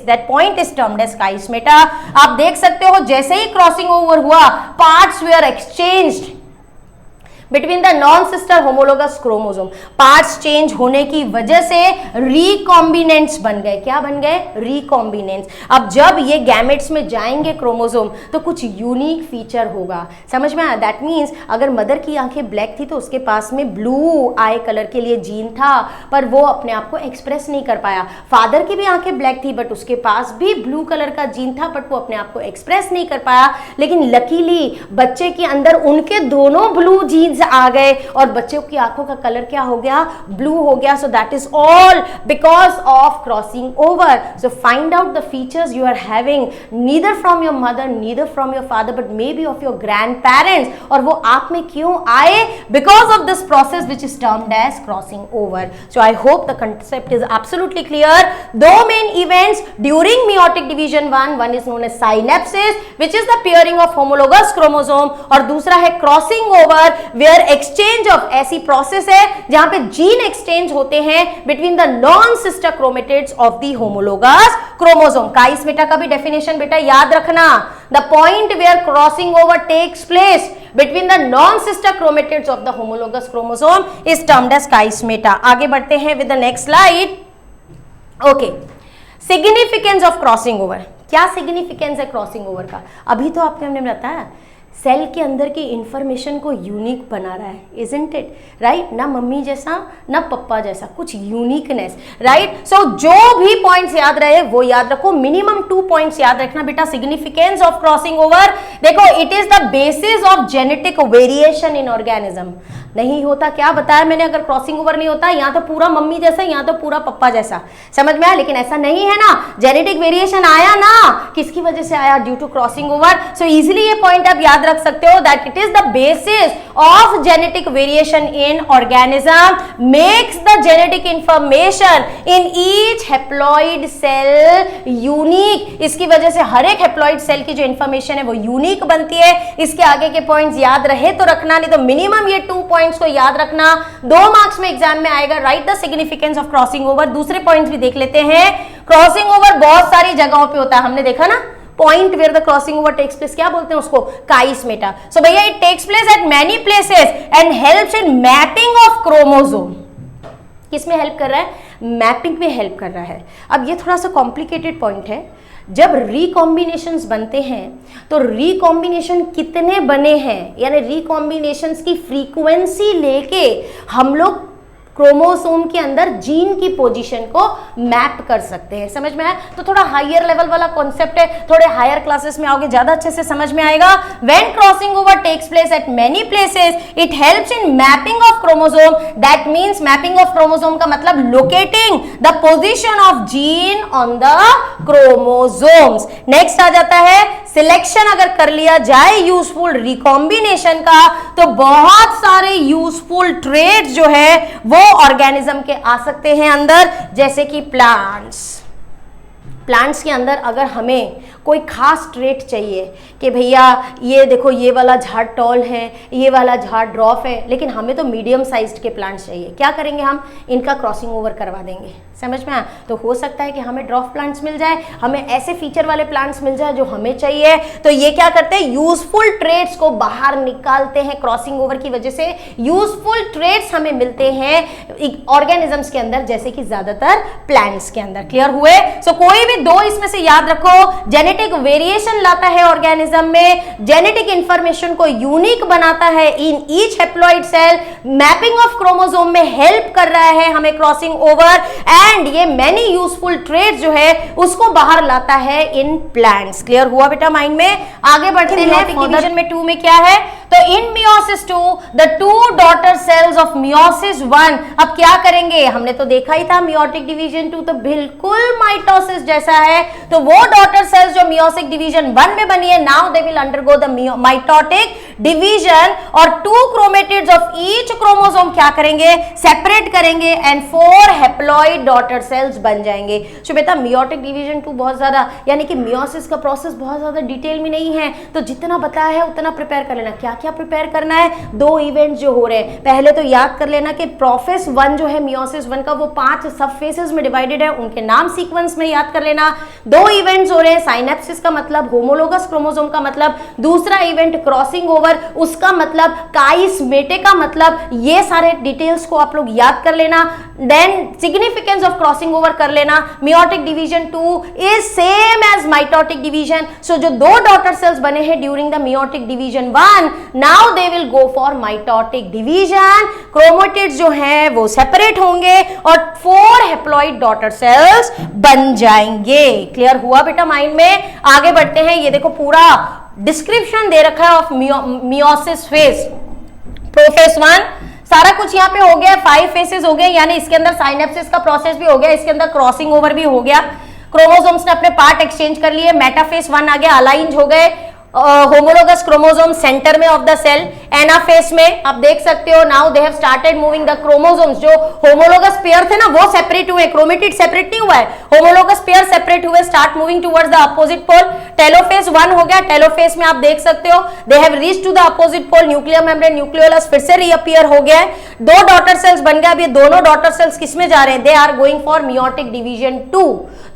that point is termed as chiasmata. आप देख सकते हो जैसे ही क्रॉसिंग ओवर हुआ, parts were exchanged between the non sister homologous chromosome. Parts change होने की वजह से रिकॉम्बिनेंट्स बन गए। क्या बन गए? रिकॉम्बिनेंट्स। अब जब ये गैमेट्स में जाएंगे क्रोमोसोम तो कुछ यूनिक फीचर होगा। समझ में आया? दैट मीन्स अगर मदर की आंखें ब्लैक थी तो उसके पास में ब्लू आई कलर के लिए जीन था, पर वो अपने आप को एक्सप्रेस नहीं कर पाया। फादर की भी आंखें ब्लैक थी बट उसके पास भी ब्लू कलर का जीन था, बट वो अपने आप को एक्सप्रेस नहीं कर पाया। लेकिन लकीली बच्चे के अंदर उनके दोनों ब्लू जीन्स शेड्स आ गए और बच्चों की आंखों का कलर क्या हो गया, ब्लू हो गया. So that is all because of crossing over. So find out the features you are having neither from your mother neither from your father but maybe of your grandparents. और वो आप में क्यों आए? Because of this process which is termed as crossing over. So I hope the concept is absolutely clear. दो main events during meiotic division one is known as synapses which is the pairing of homologous chromosome और दूसरा है crossing over where exchange of ऐसी process है जहां पे gene exchange होते हैं between the non-sister chromatids of the homologous chromosome. Chiasmata का भी डेफिनेशन बेटा याद रखना. The point where crossing over takes place between the non-sister chromatids of the homologous chromosome is termed as chiasmata. आगे बढ़ते हैं with the next slide. Okay. Significance of crossing over. क्या significance है crossing over का? अभी तो आपने हमने बताया सेल के अंदर की इंफॉर्मेशन को यूनिक बना रहा है, इजंट इट राइट? ना मम्मी जैसा ना पप्पा जैसा, कुछ यूनिकनेस, राइट? सो जो भी पॉइंट्स याद रहे वो याद रखो. मिनिमम 2 पॉइंट्स याद रखना बेटा. सिग्निफिकेंस ऑफ क्रॉसिंग ओवर, देखो it is the basis of genetic variation in organism. नहीं होता, क्या बताया मैंने, अगर क्रॉसिंग ओवर नहीं होता यहाँ तो पूरा मम्मी जैसा यहाँ तो पूरा पप्पा जैसा, समझ में आया? लेकिन ऐसा नहीं है ना, जेनेटिक वेरिएशन आया ना, किसकी वजह से आया? Due to crossing over. So easily ये पॉइंट आप याद रख सकते हो that it is the basis of genetic variation in organism makes the genetic information in each haploid cell unique. इसकी वजह से हर एक हेप्लॉइड सेल की जो इंफॉर्मेशन है वो यूनिक बनती है. इसके आगे के पॉइंट्स याद रहे तो रखना, नहीं तो मिनिमम ये 2 पॉइंट्स को याद रखना. 2 मार्क्स में एग्जाम में आएगा. Right the significance of crossing over. दूसरे पॉइंट्स भी देख लेते हैं. क्रॉसिंग ओवर बहुत सारी जगहों पे होता है, हमने देखा ना. Point where the crossing over takes place, क्या बोलते हैं उसको? Chiasmata. सो भैया it takes place at many places and helps in mapping of chromosome. किसमें हेल्प कर रहा है? मैपिंग में हेल्प कर रहा है. अब ये थोड़ा सा कॉम्प्लिकेटेड पॉइंट है. जब रिकॉम्बिनेशंस बनते हैं तो रिकॉम्बिनेशन कितने बने हैं, यानी रिकॉम्बिनेशंस की फ्रीक्वेंसी लेके हम लोग क्रोमोसोम के अंदर जीन की पोजीशन को मैप कर सकते हैं. समझ में आया? तो थोड़ा हायर लेवल वाला कॉन्सेप्ट है, थोड़े हायर क्लासेस में आओगे ज्यादा अच्छे से समझ में आएगा. When crossing over takes place at many places it helps in mapping of chromosome. That means mapping of chromosome का मतलब locating the position of gene on the chromosomes. Next आ जाता है सिलेक्शन. अगर कर लिया जाए यूजफुल रिकॉम्बिनेशन का तो बहुत सारे यूजफुल ट्रेड्स जो है वो ऑर्गेनिज्म के आ सकते हैं अंदर, जैसे कि प्लांट्स के अंदर अगर हमें कोई खास ट्रेट चाहिए कि भैया ये देखो ये वाला झाड़ टॉल है, ये वाला झाड़ ड्रॉफ है, लेकिन हमें तो मीडियम साइज्ड के प्लांट्स चाहिए, क्या करेंगे हम? इनका क्रॉसिंग ओवर करवा देंगे. समझ में आया? तो हो सकता है कि हमें ड्रॉफ प्लांट्स मिल जाए, हमें ऐसे फीचर वाले प्लांट्स मिल जाए जो हमें चाहिए. तो ये क्या करते हैं? यूजफुल ट्रेट्स को बाहर निकालते हैं. क्रॉसिंग ओवर की वजह से यूजफुल ट्रेट्स हमें मिलते हैं ऑर्गेनिजम्स के अंदर, जैसे कि ज्यादातर प्लांट्स के अंदर. क्लियर हुए? सो कोई भी 2 इसमें से याद रखो. जेनेटिक वेरिएशन लाता है ऑर्गेनिज्म में, जेनेटिक इंफॉर्मेशन को यूनिक बनाता है in each haploid cell, mapping of chromosome में हेल्प कर रहा है हमें क्रॉसिंग ओवर, एंड ये मेनी यूजफुल ट्रेट जो है उसको बाहर लाता है इन प्लांट्स. क्लियर हुआ बेटा माइंड में? आगे बढ़ते हैं. डिवीजन में 2 में क्या है? तो इन meiosis 2 the 2 daughter sales of meiosis 1. अब क्या करेंगे? हमने तो देखा ही था मियोटिक डिवीजन 2 तो बिल्कुल माइटोसिस जैसा है. तो वो डॉटर सेल्स जो मियोसिक डिवीजन 1 में बनी है, now they will undergo the mitotic division और 2 क्रोमेटिड्स ऑफ ईच क्रोमोसोम क्या करेंगे? सेपरेट करेंगे एंड 4 हेप्लॉइड डॉटर सेल्स बन जाएंगे. सो बेटा मियोटिक डिवीजन 2 बहुत ज्यादा, यानी कि मियोसिस का प्रोसेस बहुत ज्यादा डिटेल में नहीं है, तो जितना बताया है उतना प्रिपेयर कर लेना. क्या क्या प्रिपेयर करना है? 2 इवेंट्स जो हो रहे हैं, पहले तो याद कर लेना कि प्रोफेस 1 जो है मियोसिस 1 का वो 5 सब फेसेस में डिवाइडेड है, उनके नाम सीक्वेंस में याद कर लेना. 2 इवेंट्स हो रहे हैं. साइनेप्सिस का मतलब होमोलोगस क्रोमोसोम का मतलब, दूसरा इवेंट क्रॉसिंग ओवर उसका मतलब, काइस मेटे का मतलब. ये सारे डिटेल्स को आप लोग याद कर लेना. Then significance of crossing over कर लेना. Meiotic division 2 is same as mitotic division. So जो 2 डॉटर सेल्स बने हैं during the meiotic division 1, now they will go for mitotic division. Chromatids जो हैं वो सेपरेट होंगे और 4 हेप्लॉइड डॉटर सेल्स बन जाएंगे. क्लियर हुआ बेटा माइंड में? आगे बढ़ते हैं. ये देखो पूरा डिस्क्रिप्शन दे रखा है ऑफ मियोसिस फेज. प्रोफेज 1 सारा कुछ यहाँ पे हो गया, 5 फेसेस हो गए, यानी इसके अंदर साइनेप्सिस का प्रोसेस भी हो गया, इसके अंदर क्रॉसिंग ओवर भी हो गया, क्रोमोसोम्स ने अपने पार्ट एक्सचेंज कर लिए, मेटाफेस 1 आ गया, अलाइंड हो गए, होमोलोगस क्रोमोसोम सेंटर में ऑफ द सेल, एनाफेस में आप देख सकते हो now they have started moving the chromosomes, जो होमोलोगस पेयर थे ना वो सेपरेट हुए, क्रोमेटिड सेपरेट नहीं हुआ है, होमोलोगस पेयर सेपरेट हुए, start moving towards the opposite pole, telophase 1 हो गया, टेलोफेज में आप देख सकते हो they have reached to the opposite pole, nuclear membrane nucleolus फिर से रीअपीयर हो गया है, 2 डॉटर सेल्स बन गए, अब ये दोनों डॉटर सेल्स किसमें जा रहे हैं, they are going for meiotic division 2,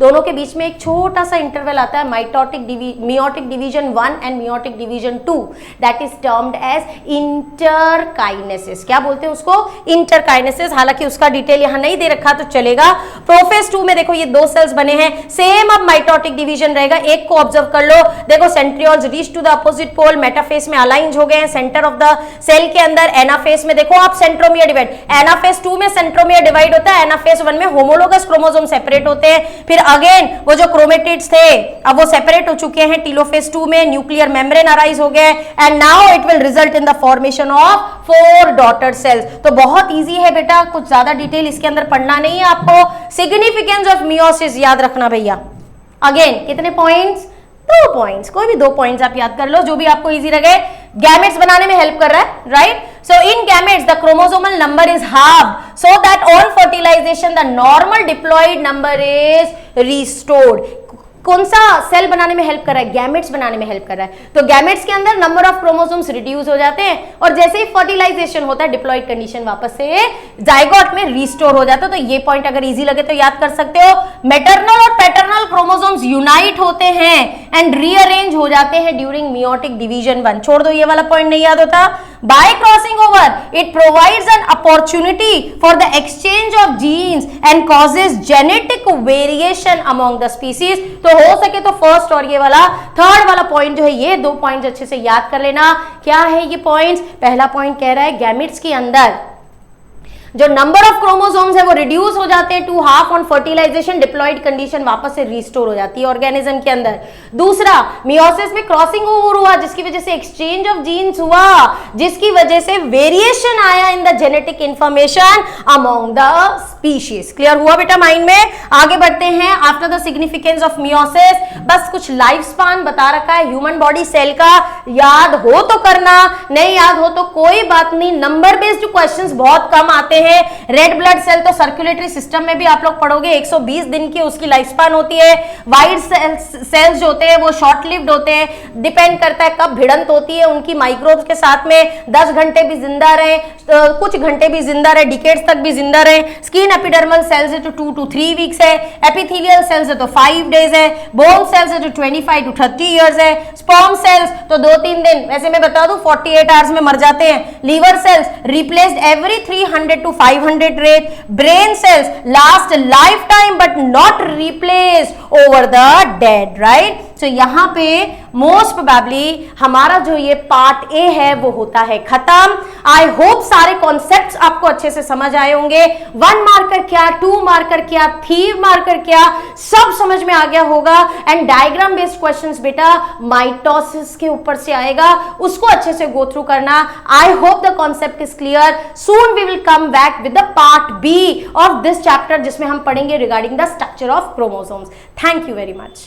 दोनों के बीच में एक छोटा सा इंटरवल आता है, meiotic division 1 and meiotic division 2, that is termed as interkinesis, क्या बोलते हैं उसको, इंटरकाइनेसिस, हालांकि उसका डिटेल यहां नहीं दे रखा तो चलेगा। प्रोफेज 2 में देखो ये 2 सेल्स बने हैं, सेम अब माइटोटिक डिवीजन रहेगा, एक को ऑब्जर्व कर लो, देखो centrioles reach to the opposite pole, metaphase में अलाइन हो गए हैं, सेंटर ऑफ द सेल के अंदर, एनाफेस में देखो आप सेंट्रोमियर डिवाइड, एनाफेस 2 में सेंट्रोमियर डिवाइड होता है, एनाफेस 1 में होमोलोगस क्रोमोसोम सेपरेट होते हैं, फिर अगेन वो जो क्रोमेटिड्स थे अब वो सेपरेट हो चुके हैं, टेलोफेज 2 में न्यूक्लियर मेम्ब्रेन अराइज हो गए, and now it will result in the formation of 4 daughter cells. तो बहुत इजी है बेटा, कुछ ज्यादा डिटेल इसके अंदर पढ़ना नहीं है आपको, सिग्निफिकेंस ऑफ मियोसिस याद रखना भैया। अगेन कितने पॉइंट्स, 2 पॉइंट्स, कोई भी 2 पॉइंट्स आप याद कर लो जो भी आपको इजी लगे, गैमेट्स बनाने में हेल्प कर रहा है, right. So in gametes the chromosomal number is halved so that on fertilization the normal diploid number is restored। कौन सा सेल बनाने में हेल्प कर रहा है, गैमेट्स बनाने में हेल्प कर रहा है, तो गैमेट्स के अंदर नंबर ऑफ क्रोमोसोम्स रिड्यूस हो जाते हैं और जैसे ही फर्टिलाइजेशन होता है डिप्लॉइड कंडीशन वापस से जाइगोट में रिस्टोर हो जाता है। तो ये पॉइंट अगर इजी लगे तो याद कर सकते हो, मैटरनल और पैटर्नल क्रोमोसोम्स यूनाइट होते हैं एंड रीअरेंज हो जाते हैं ड्यूरिंग मियोटिक डिवीजन 1। छोड़ दो ये वाला पॉइंट नहीं याद होता। By crossing over it provides an opportunity for the exchange of genes and causes genetic variation among the species. तो हो सके तो फर्स्ट और ये वाला थर्ड वाला पॉइंट जो है, ये 2 पॉइंट अच्छे से याद कर लेना। क्या है ये पॉइंट्स, पहला पॉइंट कह रहा है गैमेट्स के अंदर जो नंबर ऑफ क्रोमोसोम्स है वो रिड्यूस हो जाते हैं to half on fertilization, diploid condition वापस से रिस्टोर हो जाती है ऑर्गेनिज्म के अंदर। दूसरा, मियोसिस में क्रॉसिंग ओवर हुआ जिसकी वजह से एक्सचेंज ऑफ जीन्स हुआ, जिसकी वजह से वेरिएशन आया in the genetic information among the species. Clear हुआ बेटा माइंड में? आगे बढ़ते हैं। After the significance of meiosis, बस कुछ लाइफ स्पान बता रखा है ह्यूमन बॉडी सेल का, याद हो तो करना, नहीं याद हो तो कोई बात नहीं, नंबर बेस्ड क्वेश्चंस बहुत कम आते हैं। रेड ब्लड सेल तो सर्कुलेटरी सिस्टम में भी आप लोग पढ़ोगे 120 दिन की उसकी लाइफ स्पान होती है। वाइट सेल्स जो होते हैं वो शॉर्ट लिव्ड होते हैं, डिपेंड करता है कब भिड़ंत होती है उनकी माइक्रोब्स के साथ में, 10 घंटे भी जिंदा रहे, कुछ घंटे भी जिंदा रहे, डिकेड्स तक भी जिंदा रहे। स्किन एपिडर्मल सेल्स है तो 2 to 3 वीक्स है, एपिथेलियल सेल्स है तो 5 डेज है, बोन सेल्स है तो 25 to 30 इयर्स है, स्पर्म सेल्स तो 2-3 दिन, वैसे मैं बता दूं 48 आवर्स में मर जाते हैं। Liver cells replaced every 300 to 500 rate, brain cells last life time but not replaced over the dead, right. तो यहां पे मोस्ट प्रोबेबली हमारा जो ये पार्ट ए है वो होता है खत्म। आई होप सारे कॉन्सेप्ट्स आपको अच्छे से समझ आए होंगे। 1 मार्कर क्या, 2 मार्कर क्या, 3 मार्कर क्या, सब समझ में आ गया होगा। एंड डायग्राम बेस्ड क्वेश्चंस बेटा माइटोसिस के ऊपर से आएगा, उसको अच्छे से गो थ्रू करना। I hope the concept is clear. Soon we will come back with the part B of this chapter जिसमें हम पढ़ेंगे regarding the structure of chromosomes. Thank you very much.